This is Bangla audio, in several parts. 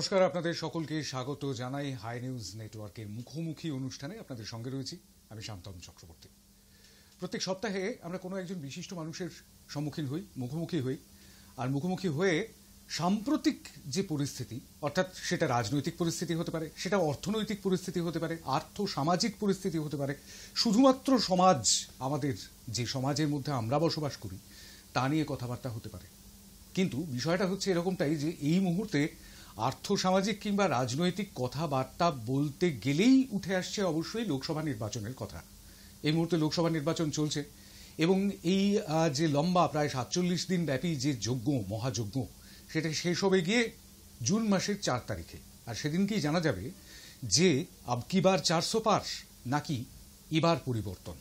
নমস্কার, আপনাদের সকলকে স্বাগত জানাই হাই নিউজ নেটওয়ার্কের মুখোমুখি অনুষ্ঠানে। আপনাদের সঙ্গে রয়েছি আমি শান্তনু চক্রবর্তী। প্রত্যেক সপ্তাহে আমরা কোনো একজন বিশিষ্ট মানুষের সম্মুখীন হই, মুখোমুখি হই, আর মুখোমুখি হয়ে সাম্প্রতিক যে পরিস্থিতি, অর্থাৎ সেটা রাজনৈতিক পরিস্থিতি হতে পারে, সেটা অর্থনৈতিক পরিস্থিতি হতে পারে, আর্থ সামাজিক পরিস্থিতি হতে পারে, শুধুমাত্র সমাজ, আমাদের যে সমাজের মধ্যে আমরা বসবাস করি তা নিয়ে কথাবার্তা হতে পারে। কিন্তু বিষয়টা হচ্ছে এরকমটাই যে এই মুহূর্তে আর্থসামাজিক কিংবা রাজনৈতিক কথাবার্তা বলতে গেলেই উঠে আসছে অবশ্যই লোকসভা নির্বাচনের কথা। এই মুহূর্তে লোকসভা নির্বাচন চলছে এবং এই যে লম্বা প্রায় 47 দিন ব্যাপী যে যজ্ঞ, মহাযজ্ঞ, সেটা শেষ হবে গিয়ে জুন মাসের 4 তারিখে। আর সেদিনকেই জানা যাবে যে আবকিবার 400 পার নাকি এবার পরিবর্তন।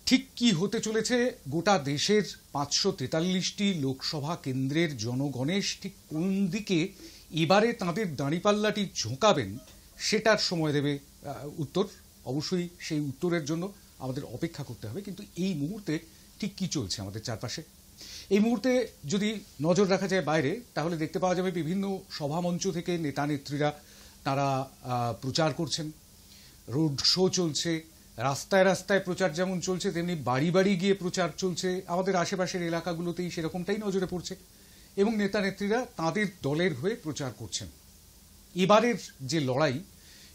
ঠিক কি হতে চলেছে গোটা দেশের 543টি লোকসভা কেন্দ্রের জনগণেশ ঠিক কোন দিকে এবারে তাঁদের দাঁড়িপাল্লাটি ঝোঁকাবেন, সেটার সময় দেবে উত্তর। অবশ্যই সেই উত্তরের জন্য আমাদের অপেক্ষা করতে হবে। কিন্তু এই মুহূর্তে ঠিক কি চলছে আমাদের চারপাশে, এই মুহূর্তে যদি নজর রাখা যায় বাইরে, তাহলে দেখতে পাওয়া যাবে বিভিন্ন সভামঞ্চ থেকে নেতা নেত্রীরা তারা প্রচার করছেন, রোড শো চলছে, রাস্তায় রাস্তায় প্রচার যেমন চলছে তেমনি বাড়ি বাড়ি গিয়ে প্রচার চলছে। আমাদের আশেপাশের এলাকাগুলোতেই সেরকমটাই নজরে পড়ছে এবং নেতা নেত্রীরা তাঁদের দলের হয়ে প্রচার করছেন। এবারের যে লড়াই,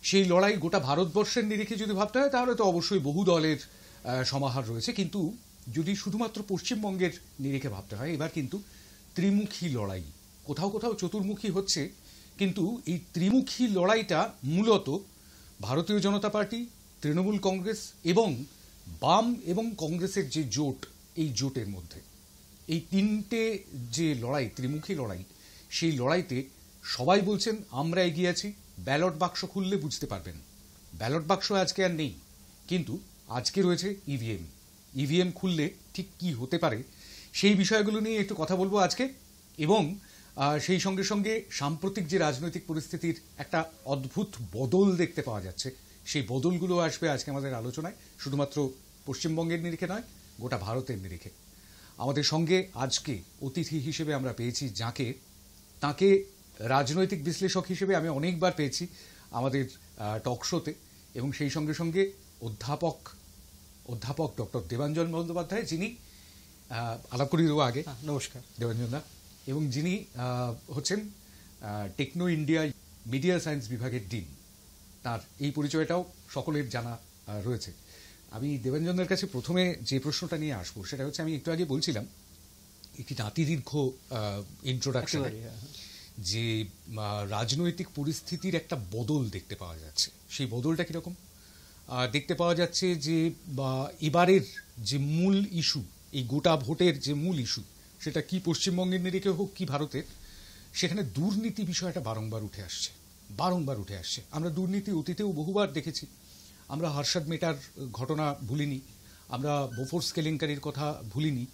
সেই লড়াই গোটা ভারতবর্ষের নিরিখে যদি ভাবতে হয় তাহলে তো অবশ্যই বহু দলের সমাহার রয়েছে। কিন্তু যদি শুধুমাত্র পশ্চিমবঙ্গের নিরিখে ভাবতে হয়, এবার কিন্তু ত্রিমুখী লড়াই। কোথাও কোথাও চতুর্মুখী হচ্ছে, কিন্তু এই ত্রিমুখী লড়াইটা মূলত ভারতীয় জনতা পার্টি, তৃণমূল কংগ্রেস এবং বাম এবং কংগ্রেসের যে জোট, এই জোটের মধ্যে এই তিনটে যে লড়াই, ত্রিমুখী লড়াই, সেই লড়াইতে সবাই বলছেন আমরা এগিয়ে আছি। ব্যালট বাক্স খুললে বুঝতে পারবেন। ব্যালট বাক্স আজকে আর নেই, কিন্তু আজকে রয়েছে ইভিএম। ইভিএম খুললে ঠিক কি হতে পারে সেই বিষয়গুলো নিয়ে একটু কথা বলবো আজকে। এবং সেই সঙ্গে সঙ্গে সাম্প্রতিক যে রাজনৈতিক পরিস্থিতির একটা অদ্ভুত বদল দেখতে পাওয়া যাচ্ছে, সেই বদলগুলো আসবে আজকে আমাদের আলোচনায়। শুধুমাত্র পশ্চিমবঙ্গের নিরিখে নয়, গোটা ভারতের নিরিখে। আমাদের সঙ্গে আজকে অতিথি হিসেবে আমরা পেয়েছি যাকে, তাকে রাজনৈতিক বিশ্লেষক হিসেবে আমি অনেকবার পেয়েছি আমাদের টক শোতে, এবং সেই সঙ্গে সঙ্গে অধ্যাপক ডক্টর দেবাঞ্জন বন্দ্যোপাধ্যায়, যিনি আলাপ করিয়ে দেবো আগে। নমস্কার দেবাঞ্জন দা। এবং যিনি হচ্ছেন টেকনো ইন্ডিয়া মিডিয়া সায়েন্স বিভাগের ডিন। তার এই পরিচয়টাও সকলের জানা রয়েছে। আমি দেবাঞ্জনের কাছে প্রথমে যে প্রশ্নটা নিয়ে আসবো সেটা হচ্ছে, আমি একটু আগে বলছিলাম একটি নাতিদীর্ঘ ইন্ট্রোডাকশন, যে রাজনৈতিক পরিস্থিতির একটা বদল দেখতে পাওয়া যাচ্ছে। সেই বদলটা কীরকম দেখতে পাওয়া যাচ্ছে? যে এবারের যে মূল ইস্যু, এই গোটা ভোটের যে মূল ইস্যু, সেটা কি পশ্চিমবঙ্গের নিরিখে হোক কি ভারতের, সেখানে দুর্নীতি বিষয়টা বারংবার উঠে আসছে। আমরা দুর্নীতি অতীতেও বহুবার দেখেছি। আমরা হর্ষদ মেটার ঘটনা ভুলিনি, আমরা বোফোর্স কেলেঙ্কারির কথা ভুলিনি।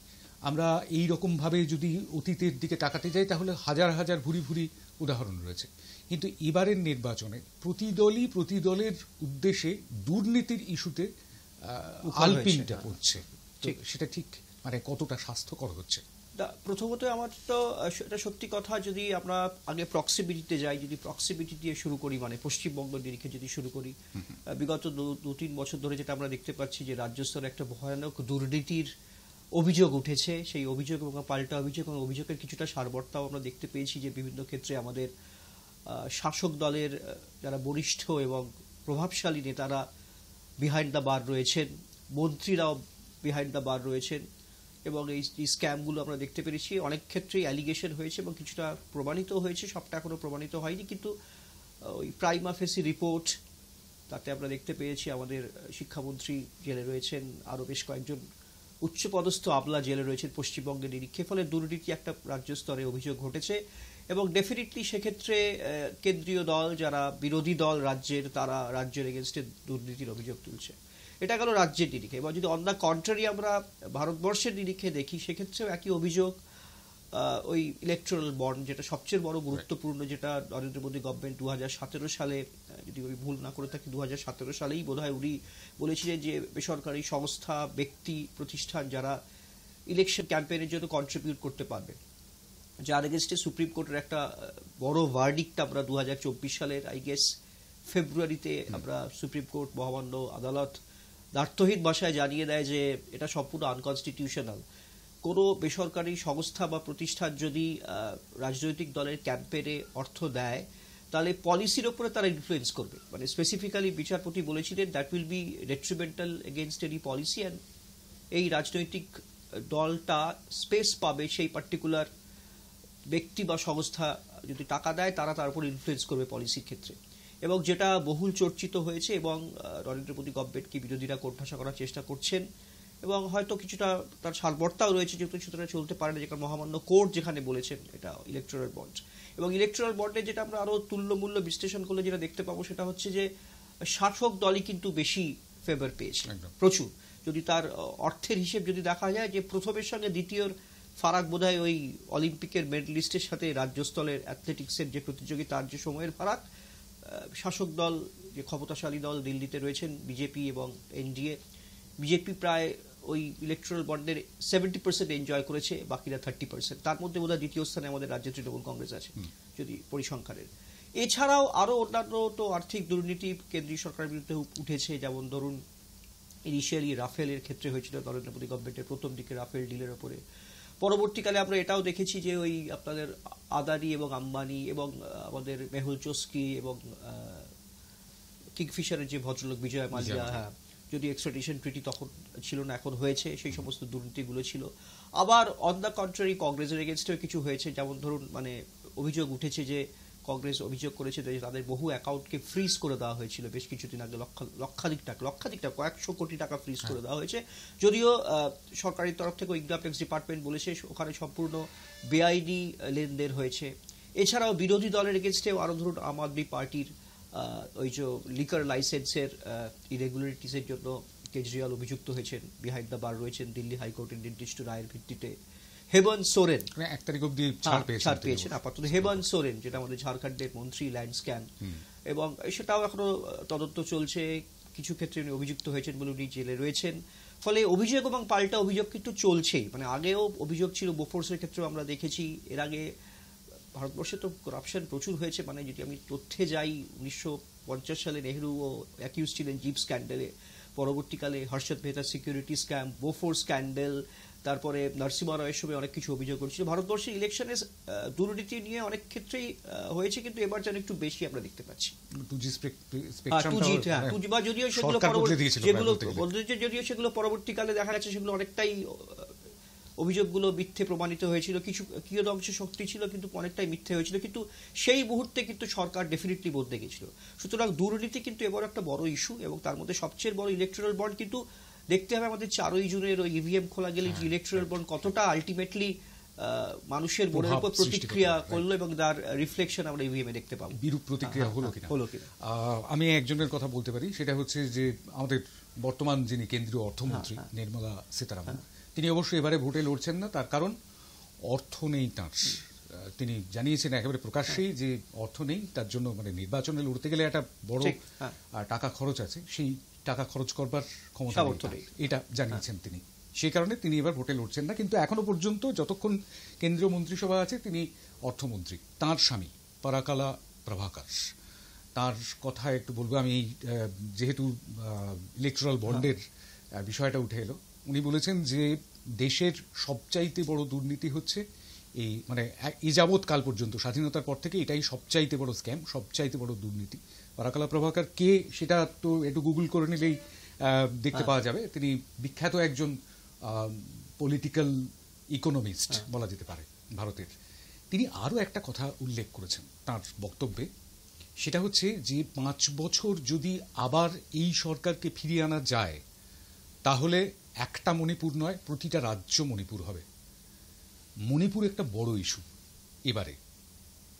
আমরা এই রকমভাবে যদি অতীতের দিকে তাকাতে যাই তাহলে হাজার হাজার ভুরি উদাহরণ রয়েছে। কিন্তু এবারের নির্বাচনে প্রতি দলের উদ্দেশ্যে দুর্নীতির ইস্যুতে আলপিনটা পড়ছে। সেটা ঠিক মানে কতটা স্বাস্থ্যকর হচ্ছে? প্রথমত আমার তো এটা সত্যি কথা। যদি আমরা আগে প্রক্সিমিটিতে যাই, যদি প্রক্সিমিটি দিয়ে শুরু করি, মানে পশ্চিমবঙ্গ নিরিখে যদি শুরু করি, বিগত 2-3 বছর ধরে যেটা আমরা দেখতে পাচ্ছি যে রাজ্য স্তরে একটা ভয়ানক দুর্নীতির অভিযোগ উঠেছে। সেই অভিযোগ এবং পাল্টা অভিযোগ এবং অভিযোগের কিছুটা সারবর্তাও আমরা দেখতে পেয়েছি যে বিভিন্ন ক্ষেত্রে আমাদের শাসক দলের যারা বরিষ্ঠ এবং প্রভাবশালী নেতারা বিহাইন্ড দ্য বার রয়েছেন, মন্ত্রীরাও বিহাইন্ড দ্য বার রয়েছেন, এবং এই স্ক্যামগুলো আমরা দেখতে পেরেছি। অনেক ক্ষেত্রেই অ্যালিগেশন হয়েছে এবং কিছুটা প্রমাণিত হয়েছে, সবটা এখনো প্রমাণিত হয়নি। কিন্তু ওই প্রাইমা ফেসি রিপোর্ট, তাতে আমরা দেখতে পেয়েছি আমাদের শিক্ষামন্ত্রী জেলে রয়েছেন, আরও বেশ কয়েকজন উচ্চপদস্থ আমলা জেলে রয়েছেন পশ্চিমবঙ্গের নিরিখে। ফলে দুর্নীতি একটা রাজ্য স্তরে অভিযোগ ঘটেছে এবং ডেফিনেটলি সেক্ষেত্রে কেন্দ্রীয় দল, যারা বিরোধী দল রাজ্যের, তারা রাজ্যের এগেনস্টে দুর্নীতির অভিযোগ তুলছে। এটা গেল রাজ্যের নিরিখে। এবার যদি অন দ্য কন্ট্রারি আমরা ভারতবর্ষের নিরিখে দেখি, সেক্ষেত্রেও একই অভিযোগ। ওই ইলেকট্রাল বন্ড, যেটা সবচেয়ে বড় গুরুত্বপূর্ণ, যেটা নরেন্দ্র মোদী গভর্নমেন্ট 2017 সালে, যদি আমি ভুল না করে থাকি 2017 সালেই বোধহয় উনি বলেছিলেন যে বেসরকারি সংস্থা, ব্যক্তি, প্রতিষ্ঠান যারা ইলেকশন ক্যাম্পেইনের জন্য কন্ট্রিবিউট করতে পারবে, যার এগেনস্টে সুপ্রিম কোর্টের একটা বড় ভার্ডিক্ট আমরা 2024 সালের আই গেস ফেব্রুয়ারিতে আমরা সুপ্রিম কোর্ট মহামান্য আদালত দ্ব্যর্থহীন ভাষায় জানিয়ে দেয় যে এটা সম্পূর্ণ আনকনস্টিটিউশনাল। কোনো বেসরকারি সংস্থা বা প্রতিষ্ঠান যদি রাজনৈতিক দলের ক্যাম্পেনে অর্থ দেয় তাহলে পলিসির ওপরে তারা ইনফ্লুয়েন্স করবে, মানে স্পেসিফিক্যালি বিচারপতি বলেছিলেন that will be detrimental against any policy, and এই রাজনৈতিক দলটা স্পেস পাবে সেই পার্টিকুলার ব্যক্তি বা সংস্থা যদি টাকা দেয় তারা তার উপর ইনফ্লুয়েন্স করবে পলিসির ক্ষেত্রে। এবং যেটা বহুল চর্চিত হয়েছে এবং নরেন্দ্র মোদী গভর্নমেন্টকে বিরোধীরা কোণঠাসা করার চেষ্টা করছেন এবং হয়তো কিছুটা তার সারবর্তাও রয়েছে, যেহেতু সুতরাং চলতে পারে না, যেখানে মহামান্য কোর্ট যেখানে বলেছেন এটা ইলেকটোরাল বন্ড। এবং ইলেকটোরাল বন্ডে যেটা আমরা আরো তুল্যমূল্য বিশ্লেষণ করলে যেটা দেখতে পাবো সেটা হচ্ছে যে শাসক দলই কিন্তু বেশি ফেভার পেয়েছে প্রচুর। যদি তার অর্থের হিসেব যদি দেখা যায় যে প্রথমের সঙ্গে দ্বিতীয়র ফারাক বোধহয় ওই অলিম্পিকের মেডেলিস্টের সাথে রাজ্য স্তরের অ্যাথলেটিক্সের যে প্রতিযোগিতার যে সময়ের ফারাক, শাসক দল যে ক্ষমতাশালী দল দিল্লিতে রয়েছেন বিজেপি এবং এনডিএ, বিজেপি প্রায় ওই ইলেকট্রাল বন্ডের 70% এনজয় করেছে, বাকিরা 30%। তার মধ্যে বোধহয় দ্বিতীয় স্থানে আমাদের রাজ্যে তৃণমূল কংগ্রেস আছে যদি পরিসংখ্যানের। এছাড়াও আরো অন্যান্য তো আর্থিক দুর্নীতি কেন্দ্রীয় সরকারের বিরুদ্ধে উঠেছে, যেমন ধরুন ইনিশিয়ালি রাফেলের ক্ষেত্রে হয়েছিল নরেন্দ্র মোদী গভর্নমেন্টের প্রথম দিকে রাফেল ডিলের ওপরে। পরবর্তীকালে আমরা এটাও দেখেছি যে ওই আপনাদের আদানি এবং আম্বানি এবং আমাদের মেহুল চোস্কি এবং কিংফিশারের যে ভদ্রলোক বিজয় মালিয়া, হ্যাঁ, যদি এক্সট্রাডিশন ট্রিটি তখন ছিল না এখন হয়েছে, সেই সমস্ত দুর্নীতিগুলো ছিল। আবার অন দ্য কন্ট্রারি কংগ্রেসের এগেনস্টেও কিছু হয়েছে, যেমন ধরুন মানে অভিযোগ উঠেছে যে কংগ্রেস অভিযোগ করেছে যে তাদের বহু অ্যাকাউন্টকে ফ্রিজ করে দেওয়া হয়েছিল বেশ কিছুদিন আগে, লক্ষাধিক টাকা কয়েকশো কোটি টাকা ফ্রিজ করে দেওয়া হয়েছে। যদিও সরকারি তরফ থেকে ইনকাম ট্যাক্স ডিপার্টমেন্ট বলেছে ওখানে সম্পূর্ণ বেআইনি লেনদেন হয়েছে। এছাড়াও বিরোধী দলের এগেনস্টেও আরো ধরুন আম আদমি পার্টির ওই যে লিকার লাইসেন্সের ইরেগুলারিটিসের জন্য কেজরিওয়াল অভিযুক্ত হয়েছেন, বিহাইন্ড দ্য বার রয়েছেন দিল্লি হাইকোর্টের নির্দিষ্ট রায়ের ভিত্তিতে। হেমন্ত সোরেন 1 তারিখ অবধি ছাড় পেয়েছেন আপাতত। হেমন্ত সোরেন যেটা আমাদের ঝাড়খণ্ডের মন্ত্রী ল্যান্ড স্ক্যাম, এবং সেটাও এখনো তদন্ত চলছে, কিছু ক্ষেত্রে উনি অভিযুক্ত হয়েছেন বলে উনি জেলে রয়েছেন। ফলে অভিযোগ এবং পাল্টা অভিযোগ কিন্তু চলছেই, মানে আগেও অভিযোগ ছিল বোফোর্সের ক্ষেত্রেও আমরা দেখেছি। এর আগে ভারতবর্ষে তো করাপশন প্রচুর হয়েছে, মানে যদি আমি তথ্যে যাই 1950 সালে নেহরুও অ্যাকিউজ ছিলেন জিপ স্ক্যান্ডেলে, পরবর্তীকালে হর্ষদ মেহতার সিকিউরিটি স্ক্যাম, বোফোর্স স্ক্যান্ডেল, তারপরে নরসিমহা রায়ের সময় অনেক কিছু অভিযোগ করছিল। ভারতবর্ষের ইলেকশনে দুর্নীতি নিয়ে অনেক ক্ষেত্রেই হয়েছে, কিন্তু এবার যেন একটু বেশি আমরা দেখতে পাচ্ছি। 2G যদিও সেগুলো পরবর্তীকালে দেখা গেছে সেগুলো অনেকটাই অভিযোগগুলো মিথ্যে প্রমাণিত হয়েছিল, কিছু অংশে সত্যি ছিল কিন্তু অনেকটাই মিথ্যে হয়েছিল, কিন্তু সেই মুহূর্তে কিন্তু সরকার ডেফিনেটলি বদলে গেছিল। সুতরাং দুর্নীতি কিন্তু এবার একটা বড় ইস্যু, এবং তার মধ্যে সবচেয়ে বড় ইলেকট্রাল বন্ড। কিন্তু দেখতে হবে আমাদের 4ই জুনের ওই ইভিএম খোলা গেলে ইলেকট্রাল বন্ড কতটা আলটিমেটলি মানুষের মনের উপর প্রতিক্রিয়া করলো এবং তার রিফ্লেকশন আমরা ইভিএম এ দেখতে পাবো, বিরূপ প্রতিক্রিয়া হলো কিনা। আমি একজনের কথা বলতে পারি, সেটা হচ্ছে যে আমাদের বর্তমান যিনি কেন্দ্রীয় অর্থমন্ত্রী নির্মলা সীতারামন, তিনি অবশ্যই এবারে ভোটে লড়ছেন না, তার কারণ অর্থ নেই তাঁর। তিনি জানিয়েছেন একেবারে প্রকাশ্যেই যে অর্থ নেই, তার জন্য মানে নির্বাচনে লড়তে গেলে একটা বড় টাকা খরচ আছে, সেই টাকা খরচ করবার ক্ষমতা নেই, এটা জানিয়েছেন তিনি। সেই কারণে তিনি এবার ভোটে লড়ছেন না। কিন্তু এখনো পর্যন্ত যতক্ষণ কেন্দ্রীয় মন্ত্রিসভা আছে তিনি অর্থমন্ত্রী। তাঁর স্বামী পরাকালা প্রভাকর, তার কথা একটু বলবো আমি, যেহেতু ইলেকট্রাল বন্ডের বিষয়টা উঠে এলো। উনি বলেছেন যে দেশের সবচাইতে বড় দুর্নীতি হচ্ছে এই, মানে এই যাবৎ কাল পর্যন্ত স্বাধীনতার পর থেকে এটাই সবচাইতে বড় স্ক্যাম, সবচাইতে বড় দুর্নীতি। পরাকালা প্রভাকর কে সেটা তো একটু গুগল করে নিলেই দেখতে পাওয়া যাবে। তিনি বিখ্যাত একজন পলিটিক্যাল ইকোনমিস্ট বলা যেতে পারে ভারতের। তিনি আরও একটা কথা উল্লেখ করেছেন তার বক্তব্যে, সেটা হচ্ছে যে 5 বছর যদি আবার এই সরকারকে ফিরিয়ে আনা যায় তাহলে একটা মণিপুর নয়, প্রতিটা রাজ্য মণিপুর হবে। মণিপুর একটা বড় ইস্যু এবারে,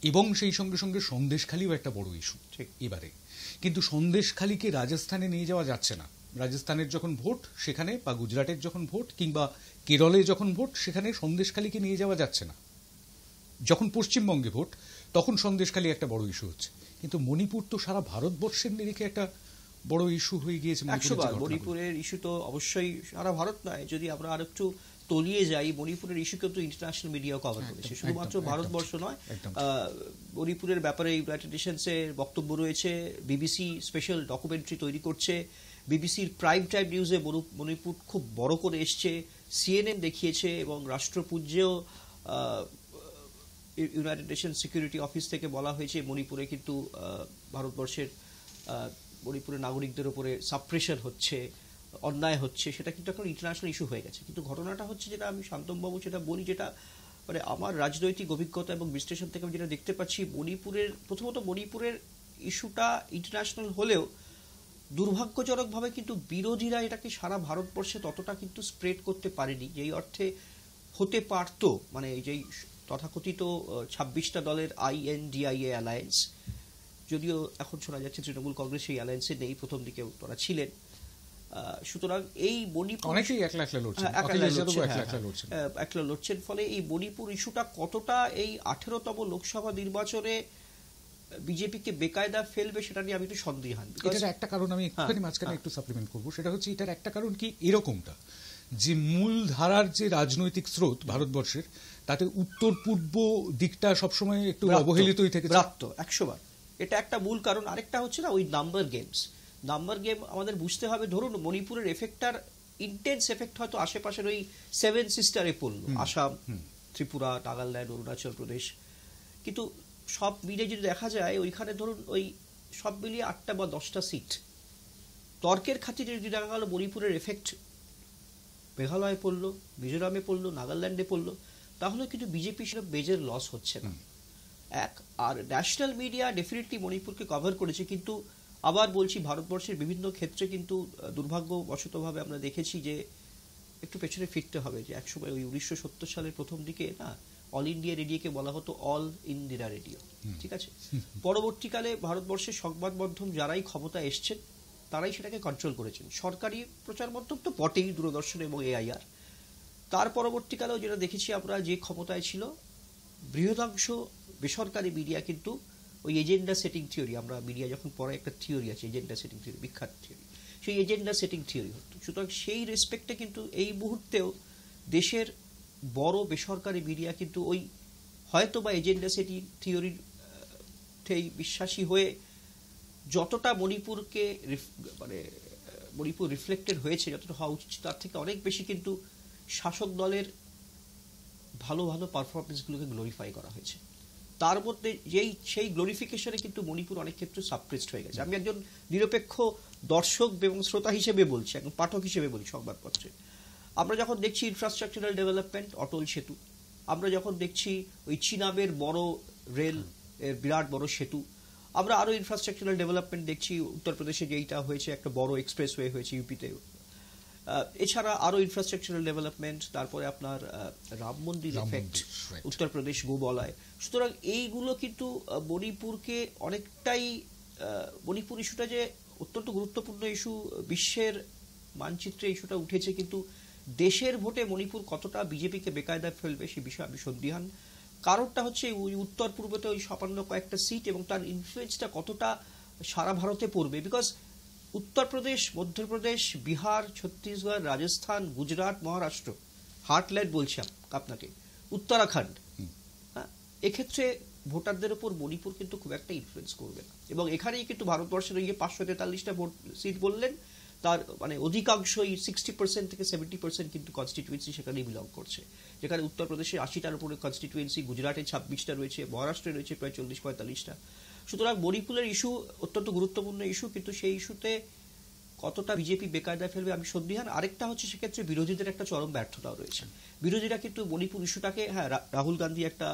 এবং সেই সঙ্গে সঙ্গে সন্দেশখালীও একটা বড় ইস্যু এবারে। কিন্তু সন্দেশখালীকে রাজস্থানে নিয়ে যাওয়া যাচ্ছে না। রাজস্থানের যখন ভোট সেখানে, বা গুজরাটের যখন ভোট, কিংবা কেরলে যখন ভোট সেখানে সন্দেশখালীকে নিয়ে যাওয়া যাচ্ছে না। যখন পশ্চিমবঙ্গে ভোট তখন সন্দেশখালী একটা বড় ইস্যু হচ্ছে। কিন্তু মণিপুর তো সারা ভারতবর্ষের নিরিখে একটা বড় ইস্যু হয়ে গিয়েছে। মণিপুরের ইস্যু তো অবশ্যই সারা ভারত নয়, যদি আমরা আর একটু তলিয়ে যাই, মণিপুরের ইস্যু কিন্তু ইন্টারন্যাশনাল মিডিয়াও কভার করেছে, শুধুমাত্র ভারতবর্ষ নয়। মণিপুরের ব্যাপারে ইউনাইটেড নেশনসের বক্তব্য রয়েছে, বিবিসি স্পেশাল ডকুমেন্টারি তৈরি করছে, বিবিসির প্রাইম টাইম নিউজে মণিপুর খুব বড় করে এসছে, সিএনএন দেখিয়েছে, এবং রাষ্ট্রপুঞ্জেও ইউনাইটেড নেশন সিকিউরিটি অফিস থেকে বলা হয়েছে মণিপুরে কিন্তু ভারতবর্ষের মণিপুরের নাগরিকদের উপরে সাপ্রেশন হচ্ছে, অন্যায় হচ্ছে, সেটা কিন্তু এখন ইন্টারন্যাশনাল ইস্যু হয়ে গেছে। কিন্তু ঘটনাটা হচ্ছে, যেটা আমি শান্তমবাবু সেটা বলি, যেটা মানে আমার রাজনৈতিক অভিজ্ঞতা এবং বিশ্লেষণ থেকে আমি যেটা দেখতে পাচ্ছি, প্রথমত মণিপুরের ইস্যুটা ইন্টারন্যাশনাল হলেও দুর্ভাগ্যজনকভাবে কিন্তু বিরোধীরা এটাকে সারা ভারতবর্ষে ততটা কিন্তু স্প্রেড করতে পারেনি, যেই অর্থে হতে পারত। মানে যেই তথাকথিত 26টা দলের INDIA অ্যালায়েন্স, যদিও এখন শোনা যাচ্ছে তৃণমূল কংগ্রেস সেই অ্যালায়েন্সে নেই, প্রথম দিকে তারা ছিলেন। সুতরাং এই মণিপুর একলা লড়ছেন, ফলে এই মণিপুর ইস্যুটা কতটা এই 18তম লোকসভা নির্বাচনে বিজেপিকে বেকায়দা ফেলবে সেটা নিয়ে আমি একটু সন্দিহান। এটার একটা কারণ আমি একটুখানি মাঝখানে একটু সাপ্লিমেন্ট করবো, সেটা হচ্ছে এটার একটা কারণ কি এরকমটা, যে মূল ধারার যে রাজনৈতিক স্রোত ভারতবর্ষের, তাতে উত্তর পূর্ব দিকটা সবসময় একটু অবহেলিতই থেকে 100 বার। এটা একটা মূল কারণ। আরেকটা হচ্ছে না, ওই নাম্বার গেম আমাদের বুঝতে হবে। ধরুন মণিপুরের এফেক্টটার ইন্টেন্স এফেক্ট হয়তো আশেপাশের ওই 7 সিস্টারে পড়লো, আসাম, ত্রিপুরা, নাগাল্যান্ড, অরুণাচল প্রদেশ, কিন্তু সব মিলিয়ে যদি দেখা যায় ওইখানে ধরুন ওই সব মিলিয়ে 8টা বা 10টা সিট। তর্কের খাতিরে যদি দেখা গেল মণিপুরের এফেক্ট মেঘালয়ে পড়লো, মিজোরামে পড়লো, নাগাল্যান্ডে পড়লো, তাহলে কিন্তু বিজেপি সেটা মেজর লস হচ্ছে না। আর ন্যাশনাল মিডিয়া ডেফিনেটলি মণিপুরকে কভার করেছে, কিন্তু আবার বলছি ভারতবর্ষের বিভিন্ন ক্ষেত্রে কিন্তু দুর্ভাগ্যবশতভাবে আমরা দেখেছি যে একটু পেছনে ফিরতে হবে, যে একসময় ওই 1970 সালের প্রথম দিকে না অল ইন্ডিয়া রেডিওকে বলা হতো অল ইন্দিরা রেডিও, ঠিক আছে? পরবর্তীকালে ভারতবর্ষের সংবাদ মাধ্যম যারাই ক্ষমতা এসছেন তারাই সেটাকে কন্ট্রোল করেছেন। সরকারি প্রচার মাধ্যম তো বটেই, দূরদর্শন এবং AIR। তার পরবর্তীকালেও যেটা দেখেছি আমরা, যে ক্ষমতায় ছিল বৃহদাংশ বেসরকারি মিডিয়া কিন্তু ওই এজেন্ডা সেটিং থিওরি, আমরা মিডিয়া যখন পড়ে একটা থিওরি আছে এজেন্ডা সেটিং থিওরি, বিখ্যাত থিওরি, সেই এজেন্ডা সেটিং থিওরি হতো। সুতরাং সেই রেসপেক্টে কিন্তু এই মুহূর্তেও দেশের বড় বেসরকারি মিডিয়া কিন্তু ওই হয়তো বা এজেন্ডা সেটিং থিওরির বিশ্বাসী হয়ে যতটা মণিপুরকে মানে মণিপুর রিফ্লেক্টেড হয়েছে, যতটা হওয়া উচিত তার থেকে অনেক বেশি কিন্তু শাসক দলের ভালো ভালো পারফরমেন্সগুলোকে গ্লোরিফাই করা হয়েছে। তার মধ্যে সেই গ্লোরিফিকেশনে কিন্তু মণিপুর অনেক ক্ষেত্রে সাপ্রেসড হয়ে গেছে। আমি একজন নিরপেক্ষ দর্শক এবং শ্রোতা হিসেবে বলছি, একজন পাঠক হিসেবে বলি সংবাদপত্রে। আমরা যখন দেখছি ইনফ্রাস্ট্রাকচারাল ডেভেলপমেন্ট, অটল সেতু, আমরা যখন দেখছি ওই চিনাবের বড় রেল এর বিরাট বড় সেতু, আমরা আরো ইনফ্রাস্ট্রাকচারাল ডেভেলপমেন্ট দেখছি, উত্তরপ্রদেশে যেইটা হয়েছে একটা বড় এক্সপ্রেসওয়ে হয়েছে, ইউপিতে, এছাড়া আরো ইনফ্রাস্ট্রাকচারাল ডেভেলপমেন্ট, তারপরে আপনার রাম মন্দির এফেক্ট উত্তরপ্রদেশ গোবলায়। সুতরাং এইগুলো কিন্তু মণিপুরকে অনেকটাই, মণিপুর ইস্যুটা যে অত্যন্ত গুরুত্বপূর্ণ ইস্যু, বিশ্বের মানচিত্রে ইস্যুটা উঠেছে, কিন্তু দেশের ভোটে মণিপুর কতটা বিজেপিকে বেকায়দা ফেলবে সে বিষয়ে আমি সন্দিহান। কারণটা হচ্ছে ওই উত্তর পূর্বতে ওই সামান্য কয়েকটা সিট এবং তার ইনফ্লুয়েন্সটা কতটা সারা ভারতে পড়বে। বিকজ উত্তরপ্রদেশ, মধ্যপ্রদেশ, বিহার, ছত্তিশগড়, রাজস্থান, গুজরাট, মহারাষ্ট্র, হার্টল্যান্ড বলছি আপনাকে, উত্তরাখণ্ড, হ্যাঁ, এক্ষেত্রে ভোটারদের উপর মণিপুর কিন্তু খুব একটা ইনফ্লুয়েন্স করবে না। এবং এখানেই কিন্তু ভারতবর্ষের ওই 543টা সিট বললেন, তার মানে অধিকাংশই 60% থেকে 70% কিন্তু কনস্টিটিউয়েন্সি সেখানেই বিলং করছে, যেখানে উত্তরপ্রদেশে 80টার উপরে কনস্টিটিউয়েন্সি, গুজরাটে 26টা রয়েছে, মহারাষ্ট্রে রয়েছে প্রায় 40-45টা। সুতরাং মণিপুরের ইস্যু অত্যন্ত গুরুত্বপূর্ণ ইস্যু, কিন্তু সেই ইস্যুতে কতটা বিজেপি বেকায়দায় ফেলবে আমি সন্দিহান। আরেকটা হচ্ছে সেক্ষেত্রে বিরোধীদের একটা চরম ব্যর্থতাও রয়েছে। বিরোধীরা কিন্তু মণিপুর ইস্যুটাকে, হ্যাঁ রাহুল গান্ধী একটা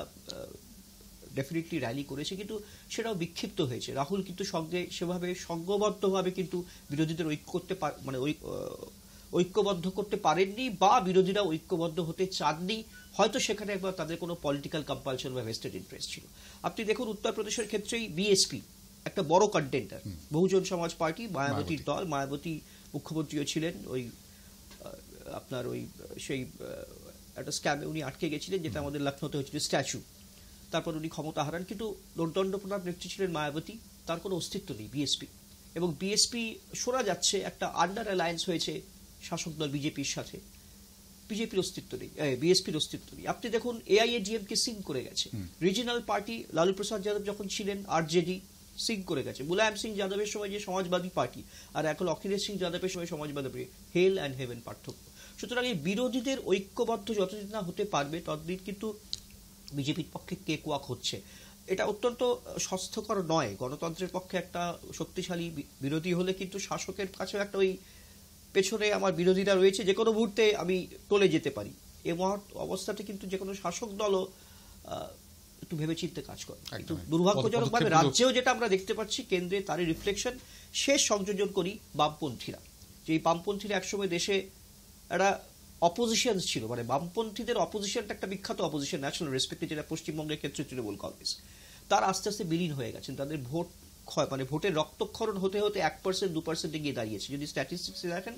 ডেফিনেটলি র্যালি করেছে, কিন্তু সেটাও বিক্ষিপ্ত হয়েছে। রাহুল কিন্তু সেভাবে সংঘবদ্ধভাবে কিন্তু বিরোধীদের ঐক্যবদ্ধ করতে পারেননি, বা বিরোধীরা ঐক্যবদ্ধ হতে চাননি, হয়তো সেখানে একবার তাদের কোনো পলিটিক্যাল কম্পালশন বা ভেস্টেড ইন্টারেস্ট ছিল। আপনি দেখুন উত্তরপ্রদেশের ক্ষেত্রেই BSP একটা বড় কন্টেন্ডার, বহুজন সমাজ পার্টি, মায়াবতীর দল, মায়াবতী মুখ্যমন্ত্রীও ছিলেন, ওই আপনার ওই সেই একটা স্ক্যামে উনি আটকে গেছিলেন, যেটা আমাদের লখনৌতে হয়েছিল স্ট্যাচু, তারপর উনি ক্ষমতা হারান, কিন্তু দণ্ডপ্রণাম নেত্রী ছিলেন মায়াবতী, তার কোনো অস্তিত্ব নেই BSP। এবং BSP শোনা যাচ্ছে একটা আন্ডার অ্যালায়েন্স হয়েছে শাসক দল বিজেপির সাথে, বিজেপির অস্তিত্ব নেই, বিএসপির অস্তিত্ব নেই। আপনি দেখুন AIADMK সিং করে গেছে, রিজিনাল পার্টি লালু প্রসাদ যাদব যখন ছিলেন RJD সিং করে গেছে, মুলায়ম সিং যাদবের সময় যে সমাজবাদী পার্টি আর এখন অখিলেশ সিং যাদবের সময় Samajwadi party, hell and heaven পার্থক্য। সুতরাং এই বিরোধীদের ঐক্যবদ্ধ যতদিন না হতে পারবে ততদিন কিন্তু বিজেপির পক্ষে কেকওয়াক হচ্ছে। এটা অত্যন্ত স্বাস্থ্যকর নয়। গণতন্ত্রের পক্ষে একটা শক্তিশালী বিরোধী হলে কিন্তু শাসকের কাছেও একটা ওই পেছনে আমার বিরোধীরা রয়েছে, যে কোনো মুহূর্তে আমি টলে যেতে পারি, এই অবস্থাতে কিন্তু যে কোনো শাসক দলও একটু ভেবেচিন্তে কাজ করে। কিন্তু দুর্ভাগ্যজনকভাবে রাজ্যেও যেটা আমরা দেখতে পাচ্ছি, কেন্দ্রে তারই রিফ্লেকশন, শেষ সংযোজন করি বামপন্থীরা। যে এই বামপন্থীরা একসময় দেশে একটা অপোজিশন ছিল, মানে বামপন্থীদের অপোজিশনটা একটা বিখ্যাত অপোজিশন, ন্যাশনাল রেসপেক্টে, যেটা পশ্চিমবঙ্গের ক্ষেত্রে তৃণমূল কংগ্রেস, তার আস্তে আস্তে বিলীন হয়ে গেছেন। তাদের ভোট মানে ভোটের রক্তক্ষরণ হতে হতে 1% 2% গিয়ে দাঁড়িয়েছে। যদি স্ট্যাটিস্টিক্স দেখেন,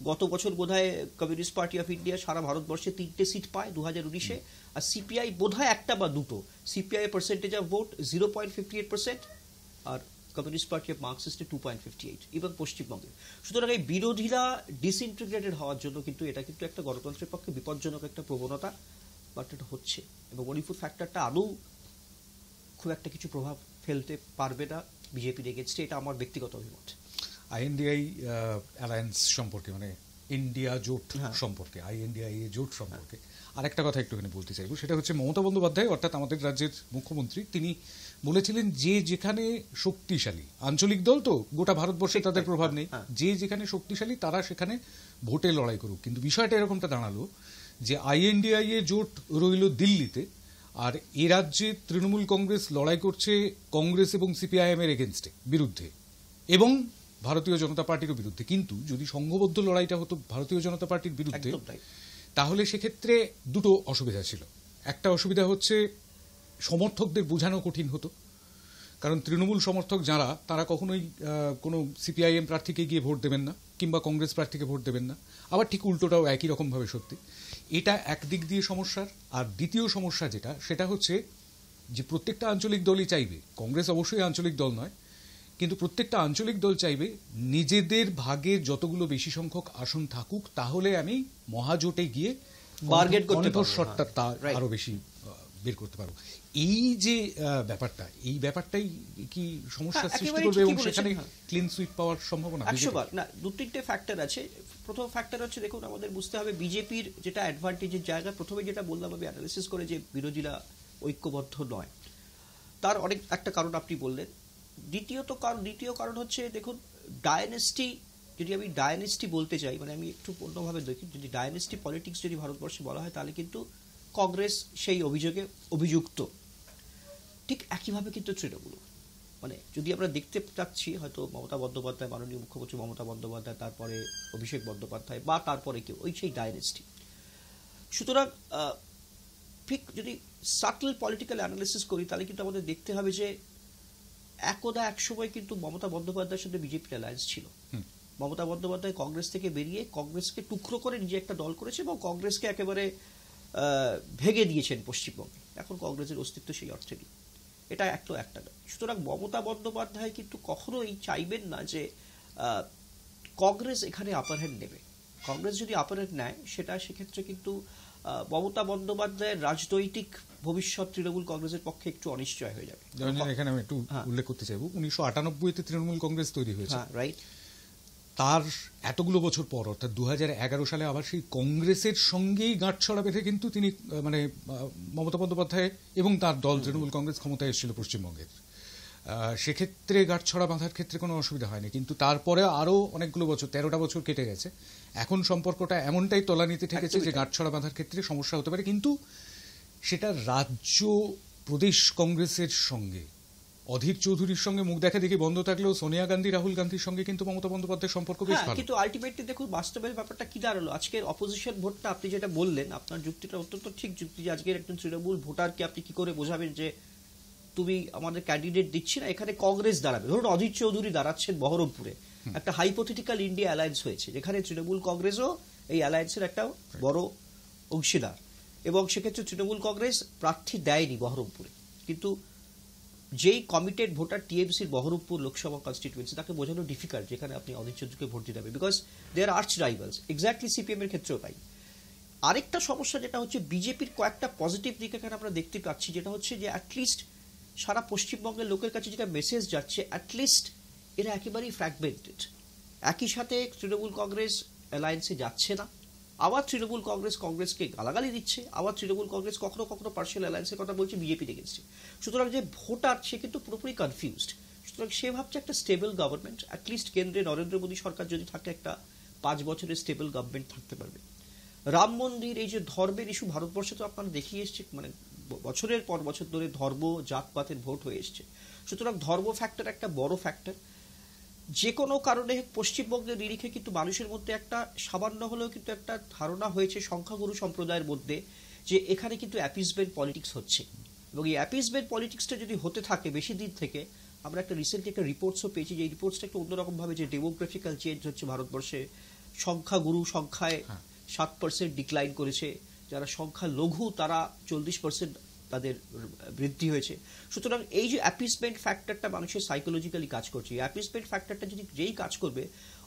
গত বছর বোধহয় কমিউনিস্ট পার্টি অফ ইন্ডিয়া সারা ভারতবর্ষে 3টে সিট পায় 2019-এ, আর সিপিআই বোধহয় একটা বা দুটো। সিপিআই পার্সেন্টেজ অফ ভোট 0.58%, আর কমিউনিস্ট পার্টি অফ মার্কসিস্টে 2.58, এবং পশ্চিমবঙ্গে। সুতরাং এই বিরোধীরা ডিসইন্টিগ্রেটেড হওয়ার জন্য কিন্তু এটা কিন্তু একটা গণতন্ত্রের পক্ষে বিপজ্জনক একটা প্রবণতা, বাট এটা হচ্ছে। এবং মণিপুর ফ্যাক্টরটা আদৌ খুব একটা কিছু প্রভাব ফেলতে পারবে না বিজেপির এগেনস্টে, এটা আমার ব্যক্তিগত অভিমত। INDI অ্যালায়েন্স সম্পর্কে, মানে ইন্ডিয়া জোট সম্পর্কে, INDI জোট সম্পর্কে আরেকটা কথা একটুখানি বলতে চাইবো। সেটা হচ্ছে মমতা বন্দ্যোপাধ্যায়, অর্থাৎ আমাদের রাজ্যের মুখ্যমন্ত্রী, তিনি বলেছিলেন যে যেখানে শক্তিশালী আঞ্চলিক দল, তো গোটা ভারতবর্ষে তাদের প্রভাব নেই, যে যেখানে শক্তিশালী তারা সেখানে ভোটে লড়াই করুক। কিন্তু বিষয়টা এরকমটা দাঁড়ালো যে INDI জোট রইল দিল্লিতে, আর এ রাজ্যে তৃণমূল কংগ্রেস লড়াই করছে কংগ্রেস এবং CPIM এর এগেনস্টে, বিরুদ্ধে, এবং ভারতীয় জনতা পার্টিরও বিরুদ্ধে। কিন্তু যদি সংঘবদ্ধ লড়াইটা হতো ভারতীয় জনতা পার্টির বিরুদ্ধে, তাহলে সেক্ষেত্রে দুটো অসুবিধা ছিল। একটা অসুবিধা হচ্ছে সমর্থকদের বোঝানো কঠিন হতো, কারণ তৃণমূল সমর্থক যারা, তারা কখনোই কোনো CPIM প্রার্থীকে গিয়ে ভোট দেবেন না, কিংবা কংগ্রেস প্রার্থীকে ভোট দেবেন না। আবার ঠিক উল্টোটাও একই রকমভাবে সত্যি। এটা একদিক দিয়ে সমস্যার। আর দ্বিতীয় সমস্যা যেটা, সেটা হচ্ছে যে প্রত্যেকটা আঞ্চলিক দলই চাইবে, কংগ্রেস অবশ্যই আঞ্চলিক দল নয়, কিন্তু প্রত্যেকটা আঞ্চলিক দল চাইবে নিজেদের ভাগের যতগুলো বেশি সংখ্যক আসন থাকুক, তাহলে আমি মহাজোটে গিয়ে কণ্ঠস্বরটা আরো বেশি বের করতে পারবো। এই যে ব্যাপারটা, এই ব্যাপারটাই কি সমস্যা সৃষ্টি করবে, এবং সেখানে ক্লিন সুইপ পাওয়ার সম্ভাবনা 100বার না। 2-3টে ফ্যাক্টর আছে। প্রথম ফ্যাক্টর হচ্ছে, দেখুন আমাদের বুঝতে হবে বিজেপির যেটা অ্যাডভান্টেজের জায়গা, প্রথমে যেটা বললাম আমি অ্যানালিসিস করে, যে বিরোধীরা ঐক্যবদ্ধ নয়, তার অনেক একটা কারণ আপনি বললেন। দ্বিতীয় কারণ হচ্ছে, দেখুন ডায়নেস্টি, যদি আমি ডায়নেস্টি বলতে চাই, মানে আমি একটু অন্যভাবে দেখি, যদি ডায়নেস্টি পলিটিক্স যদি ভারতবর্ষে বলা হয়, তাহলে কিন্তু কংগ্রেস সেই অভিযোগে অভিযুক্ত। ঠিক একইভাবে কিন্তু তৃণমূল, মানে যদি আমরা দেখতে চাচ্ছি, হয়তো মমতা বন্দ্যোপাধ্যায়, মাননীয় মুখ্যমন্ত্রী মমতা বন্দ্যোপাধ্যায়, তারপরে অভিষেক বন্দ্যোপাধ্যায়, বা তারপরে কেউ, ওই সেই ডায়নেস্টি। সুতরাং ঠিক যদি সাটল পলিটিক্যাল অ্যানালিসিস করি, তাহলে কিন্তু আমাদের দেখতে হবে যে একদা একসময় কিন্তু মমতা বন্দ্যোপাধ্যায়ের সাথে বিজেপির অ্যালায়েন্স ছিল। মমতা বন্দ্যোপাধ্যায় কংগ্রেস থেকে বেরিয়ে কংগ্রেসকে টুকরো করে নিজে একটা দল করেছে, এবং কংগ্রেসকে একেবারে ভেঙে দিয়েছেন পশ্চিমবঙ্গে। এখন কংগ্রেসের অস্তিত্ব সেই অর্থে নেই। এটা একটা। সুতরাং মমতা বন্দ্যোপাধ্যায় কিন্তু কখনোই চাইবেন না যে কংগ্রেস এখানে আপার হ্যান্ড নেবে। কংগ্রেস যদি আপার হ্যান্ড নেয়, সেক্ষেত্রে কিন্তু মমতা বন্দ্যোপাধ্যায়ের রাজনৈতিক ভবিষ্যৎ তৃণমূল কংগ্রেসের পক্ষে একটু অনিশ্চয় হয়ে যাবে। এখানে আমি একটু উল্লেখ করতে চাইবো, 1998-তে তৃণমূল কংগ্রেস তৈরি হয়েছে, রাইট। তার এতগুলো বছর পর, অর্থাৎ 2011 সালে আবার সেই কংগ্রেসের সঙ্গেই গাঁটছড়া বেঁধে কিন্তু তিনি, মানে মমতা বন্দ্যোপাধ্যায় এবং তার দল তৃণমূল কংগ্রেস ক্ষমতায় এসেছিল পশ্চিমবঙ্গের। সেক্ষেত্রে গাঁটছড়া বাঁধার ক্ষেত্রে কোনো অসুবিধা হয়নি। কিন্তু তারপরে আরও অনেকগুলো বছর, 13টা বছর কেটে গেছে, এখন সম্পর্কটা এমনটাই তলানিতে ঠেকেছে যে গাঁটছড়া বাঁধার ক্ষেত্রে সমস্যা হতে পারে। কিন্তু সেটা রাজ্য প্রদেশ কংগ্রেসের সঙ্গে, অধীর চৌধুরীর সঙ্গে মুখ দেখা দেখি বন্ধ থাকলেও সোনিয়া গান্ধী, রাহুল গান্ধীর সঙ্গে কিন্তু মমতা বন্দ্যোপাধ্যায়ের সম্পর্ক বেশ ভালো। কিন্তু আলটিমেটলি দেখুন বাস্তবের ব্যাপারটা কি দাঁড়ালো। আজকের অপোজিশন ভোটটা, আপনি যেটা বললেন, আপনার যুক্তিটা অত্যন্ত ঠিক যুক্তি, যে আজকের একজন তৃণমূল ভোটারকে আপনি কি করে বোঝাবেন যে তুমি আমাদের ক্যান্ডিডেট দিচ্ছি না, এখানে কংগ্রেস দাঁড়াবে। ধরুন অধীর চৌধুরী দাঁড়াচ্ছেন বহরমপুরে, একটা হাইপোথেটিক্যাল ইন্ডিয়া অ্যালায়েন্স হয়েছে, যেখানে তৃণমূল কংগ্রেসও এই অ্যালায়েন্সের একটা বড় অংশীদার, এবং সেক্ষেত্রে তৃণমূল কংগ্রেস প্রার্থী দেয়নি বহরমপুরে। কিন্তু যেই কমিটেড ভোটার টিএমসির বহরমপুর লোকসভা কনস্টিটিউয়েন্সি, তাকে বোঝানো ডিফিকাল্ট যেখানে আপনি অধীর চৌধুরীকে ভোট দিতে হবে, because they are arch rivals. Exactly CPM এর ক্ষেত্রেও তাই। আরেকটা সমস্যা যেটা হচ্ছে বিজেপির কয়েকটা পজিটিভ দিক এখানে আমরা দেখতে পাচ্ছি, যেটা হচ্ছে যে অ্যাটলিস্ট সারা পশ্চিমবঙ্গের লোকের কাছে যেটা মেসেজ যাচ্ছে, অ্যাটলিস্ট এরা একেবারেই ফ্র্যাগমেন্টেড। একই সাথে তৃণমূল কংগ্রেস অ্যালায়েন্সে যাচ্ছে না, আবার তৃণমূল কংগ্রেসকে গালাগালি দিচ্ছে, আবার তৃণমূল কংগ্রেস কখনো কখনো পার্সিয়াল অ্যালায়েন্সের কথা বলছে বিজেপির এগেনস্টে। সুতরাং যে ভোটার সে কিন্তু পুরোপুরি কনফিউজড। সুতরাং সে ভাবছে একটা স্টেবল গভর্নমেন্ট, অ্যাটলিস্ট কেন্দ্রে নরেন্দ্র মোদী সরকার যদি থাকে একটা 5 বছরের স্টেবল গভর্নমেন্ট থাকতে পারবে। রাম মন্দির, এই যে ধর্মের ইস্যু, ভারতবর্ষে তো আপনারা দেখিয়ে এসছে, মানে বছরের পর বছর ধরে ধর্ম জাতপাতের ভোট হয়ে এসছে। সুতরাং ধর্ম ফ্যাক্টর একটা বড় ফ্যাক্টর। যে কোনো কারণে পশ্চিমবঙ্গের নিরিখে কিন্তু মানুষের মধ্যে একটা সামান্য হলেও কিন্তু একটা ধারণা হয়েছে সংখ্যাগুরু সম্প্রদায়ের মধ্যে যে এখানে কিন্তু অ্যাপিসমেন্ট পলিটিক্স হচ্ছে, এবং এই অ্যাপিসমেন্ট পলিটিক্সটা যদি হতে থাকে বেশি দিন থেকে, আমরা একটা রিসেন্টলি একটা রিপোর্টসও পেয়েছি যে এই রিপোর্টসটা একটু অন্যরকমভাবে, যে ডেমোগ্রাফিক্যাল চেঞ্জ হচ্ছে ভারতবর্ষে, সংখ্যাগুরু সংখ্যায় 7% ডিক্লাইন করেছে, যারা সংখ্যা লঘু তারা 40% তাদের বৃদ্ধি হয়েছে। সুতরাং এই যে অ্যাপিসমেন্ট ফ্যাক্টরটা মানুষের সাইকোলজিক্যালি কাজ করছে, এই অ্যাপিসমেন্ট ফ্যাক্টরটা যদি যেই কাজ করবে,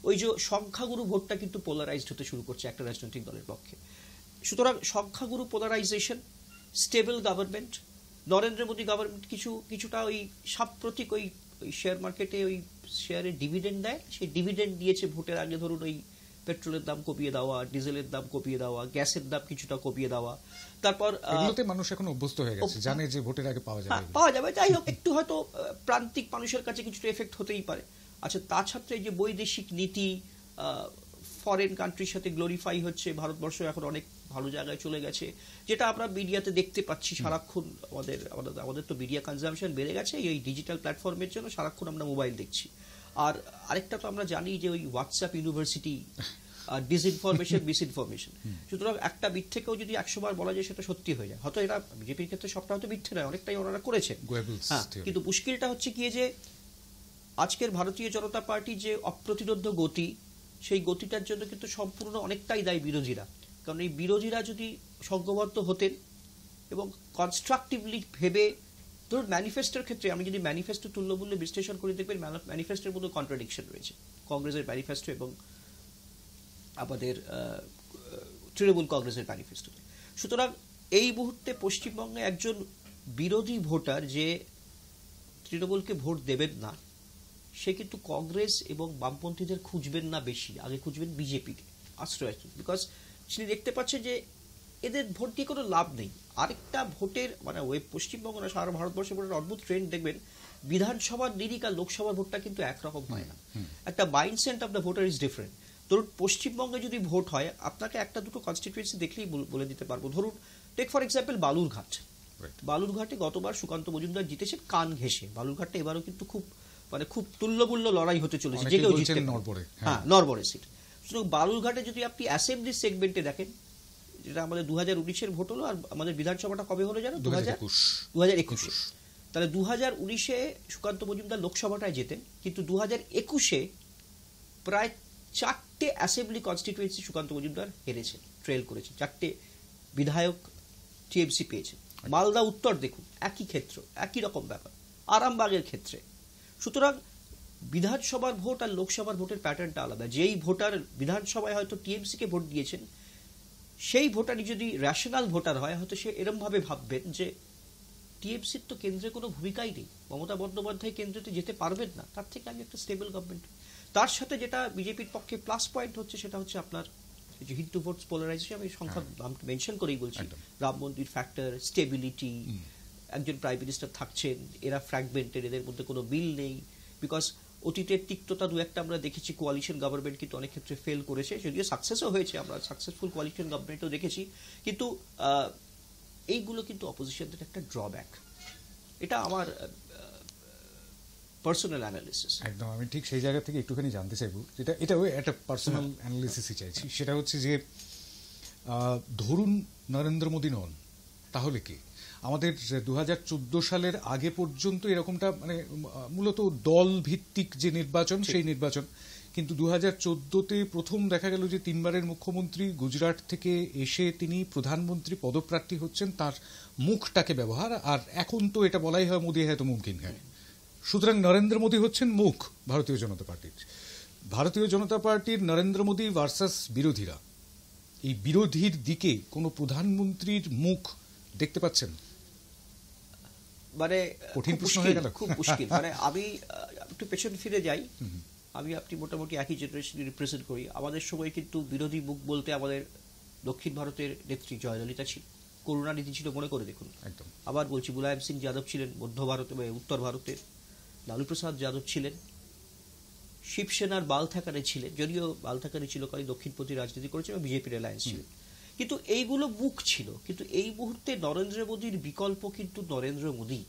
ওই যে সংখ্যাগুরু ভোটটা কিন্তু পোলারাইজড হতে শুরু করছে একটা রাজনৈতিক দলের পক্ষে। সুতরাং সংখ্যাগুরু polarisation, stable government, Narendra Modi government কিছুটা ওই সাম্প্রতিক ওই শেয়ার মার্কেটে ওই শেয়ারের ডিভিডেন্ড দেয়, সেই ডিভিডেন্ড দিয়েছে ভোটের আগে, ধরুন ওই পেট্রোলের দাম কমিয়ে দেওয়া, ডিজেলের দাম কমিয়ে দেওয়া, গ্যাসের দাম কিছুটা কমিয়ে দেওয়া। তারপর এগুলোতে মানুষ এখন অভ্যস্ত হয়ে গেছে, জানে যে ভোটের আগে পাওয়া যাবে। যাই হোক, একটু হয়তো প্রান্তিক মানুষের কাছে কিছুটা এফেক্ট হতেই পারে। আচ্ছা, তাছাড়া এই যে বৈদেশিক নীতি, ফরেন কান্ট্রির সাথে গ্লোরিফাই হচ্ছে, ভারতবর্ষ এখন অনেক ভালো জায়গায় চলে গেছে, যেটা আমরা মিডিয়াতে দেখতে পাচ্ছি সারাক্ষণ। আমাদের তো মিডিয়া কনজামশন বেড়ে গেছে এই ডিজিটাল প্ল্যাটফর্মের জন্য, সারাক্ষণ আমরা মোবাইল দেখছি। আর আরেকটা তো আমরা জানি যে ওই হোয়াটসঅ্যাপ ইউনিভার্সিটি, ডিসইনফরমেশন, মিসইনফরমেশন। সুতরাং একটা মিথ্যেকেও যদি 100 বার বলা যায় সেটা সত্যি হয়ে যায়। হয়তো এরা বিজেপির ক্ষেত্রে সবটা হয়তো মিথ্যে নয়, অনেকটাই ওনারা করেছে, হ্যাঁ, কিন্তু মুশকিলটা হচ্ছে কি যে আজকের ভারতীয় জনতা পার্টি যে অপ্রতিরোধ্য গতি, সেই গতিটার জন্য কিন্তু সম্পূর্ণ অনেকটাই দায়ী বিরোধীরা। কারণ এই বিরোধীরা যদি সংঘবদ্ধ হতেন এবং কনস্ট্রাকটিভলি ভেবে, ধরুন ম্যানিফেস্টোর ক্ষেত্রে আমি যদি ম্যানিফেস্টো তুল্যমূল্যে বিশ্লেষণ করে দেখবেন ম্যানিফেস্টোর মধ্যে কন্ট্রাডিকশন রয়েছে, কংগ্রেসের ম্যানিফেস্টো এবং আমাদের তৃণমূল কংগ্রেসের ম্যানিফেস্টোতে। সুতরাং এই মুহূর্তে পশ্চিমবঙ্গে একজন বিরোধী ভোটার যে তৃণমূলকে ভোট দেবেন না, সে কিন্তু কংগ্রেস এবং বামপন্থীদের খুঁজবেন না, বেশি আগে খুঁজবেন বিজেপিকে আশ্রয়, বিকজ তিনি দেখতে পাচ্ছেন যে এদের ভোট দিয়ে কোনো লাভ নেই। আরেকটা ভোটের মানে ওই পশ্চিমবঙ্গ না সারা ভারতবর্ষের ভোটের অদ্ভুত ট্রেন্ড দেখবেন, বিধানসভার নিরিখ আর লোকসভার ভোটটা কিন্তু একরকম হয় না, একটা mindset of the voter is different. ধরুন পশ্চিমবঙ্গে যদি ভোট হয়, আপনাকে একটা দুটো কনস্টিটিউয়েন্সি দেখলেই বলে দিতে পারবো। ধরুন টেক ফর এক্সাম্পল বালুরঘাটে গতবার সুকান্ত মজুমদার জিতেছেন কান ঘেঁষে, বালুরঘাটে এবারও কিন্তু খুব তুল্যমূল্য লড়াই হতে চলেছে, যে কেউ জিততে পারে, হ্যাঁ, নরবরে সিট। সুতরাং বালুরঘাটে যদি আপনি অ্যাসেম্বলি সেগমেন্টে দেখেন, যেটা আমাদের 2019-এর ভোট হলো, আর আমাদের বিধানসভাটা কবে হলো জানো? 2021। তাহলে 2019-এ সুকান্ত মজুমদার লোকসভাটায় জেতেন, কিন্তু 2021-এ প্রায় 4টে অ্যাসেম্বলি কনস্টিটিউয়েন্সি সুকান্ত মজুমদার হেরেছেন, ট্রেল করেছেন, 4টে বিধায়ক টিএমসি পেয়েছেন। মালদা উত্তর দেখুন, একই ক্ষেত্র, একই রকম ব্যাপার, আরামবাগের ক্ষেত্রে। সুতরাং বিধানসভার ভোট আর লোকসভার ভোটের প্যাটার্নটা আলাদা। যেই ভোটার বিধানসভায় হয়তো টিএমসিকে ভোট দিয়েছেন, সেই ভোটারই যদি র্যাশনাল ভোটার হয়, হয়তো সে এরমভাবে ভাববেন যে টিএমসির তো কেন্দ্রে কোনো ভূমিকাই নেই, মমতা বন্দ্যোপাধ্যায় কেন্দ্রেতে যেতে পারবেন না, তার থেকে আমি একটা স্টেবল গভর্নমেন্ট। তার সাথে যেটা বিজেপির পক্ষে প্লাস পয়েন্ট হচ্ছে, সেটা হচ্ছে আপনার যে হিন্দু ভোটস পোলারাইজেশন, আমি সংখ্যা মেনশন করেই বলছি, রাম মন্দির ফ্যাক্টর, স্টেবিলিটি, একজন প্রাইম মিনিস্টার থাকছেন, এরা ফ্র্যাগমেন্টেড, এদের মধ্যে কোনো বিল নেই, বিকজ অতীতের তিক্ততা দু একটা আমরা দেখেছি, কোয়ালিশন গভর্নমেন্ট কিন্তু অনেক ক্ষেত্রে ফেল করেছে, যদিও সাকসেসও হয়েছে, আমরা সাকসেসফুল কোয়ালিশন গভর্নমেন্টও দেখেছি, কিন্তু এইগুলো কিন্তু অপোজিশনদের একটা ড্রব্যাক। এটা আমার পার্সোনাল অ্যানালিসিস। একদম, আমি ঠিক সেই জায়গা থেকে একটুখানি জানতে চাইবো, এটাও একটা পার্সোনাল অ্যানালিসিসই চাইছি। সেটা হচ্ছে যে ধরুন নরেন্দ্র মোদী নন, তাহলে কি আমাদের 2014 সালের আগে পর্যন্ত এরকমটা, মানে মূলত দল ভিত্তিক যে নির্বাচন, সেই নির্বাচন, কিন্তু 2014-তে প্রথম দেখা গেল যে 3বারের মুখ্যমন্ত্রী গুজরাট থেকে এসে তিনি প্রধানমন্ত্রী পদপ্রার্থী হচ্ছেন, তার মুখটাকে ব্যবহার, আর এখন তো এটা বলাই হয় মোদী হয়তো মুমকিন হয়। সুতরাং নরেন্দ্র মোদী হচ্ছেন মুখ ভারতীয় জনতা পার্টির। ভারতীয় জনতা পার্টির নরেন্দ্র মোদী ভার্সাস বিরোধীরা, এই বিরোধীর দিকে কোনো প্রধানমন্ত্রীর মুখ দেখতে পাচ্ছেন? মানে কঠিন প্রশ্ন হয়ে গেল। খুব মুশকিল। মানে আমি একটু পেছন ফিরে যাই, আপনি মোটামুটি একই জেনারেশন রিপ্রেজেন্ট করি। আমাদের সময় কিন্তু বিরোধী মুখ বলতে আমাদের দক্ষিণ ভারতের নেত্রী জয়ললিতা ছিল, করুণানিধি ছিল, মনে করে দেখুন। একদম। আবার বলছি, মুলায়ম সিং যাদব ছিলেন মধ্য ভারতে বা উত্তর ভারতের, লালু প্রসাদ যাদব ছিলেন, শিবসেনার বাল ঠাকরে ছিলেন, যদিও বাল ঠাকরে ছিল কারণ দক্ষিণপন্থী রাজনীতি করেছে এবং বিজেপির অ্যালায়েন্স ছিল, কিন্তু এইগুলো মুখ ছিল। কিন্তু এই মুহূর্তে নরেন্দ্র মোদীর বিকল্প কিন্তু নরেন্দ্র মোদী।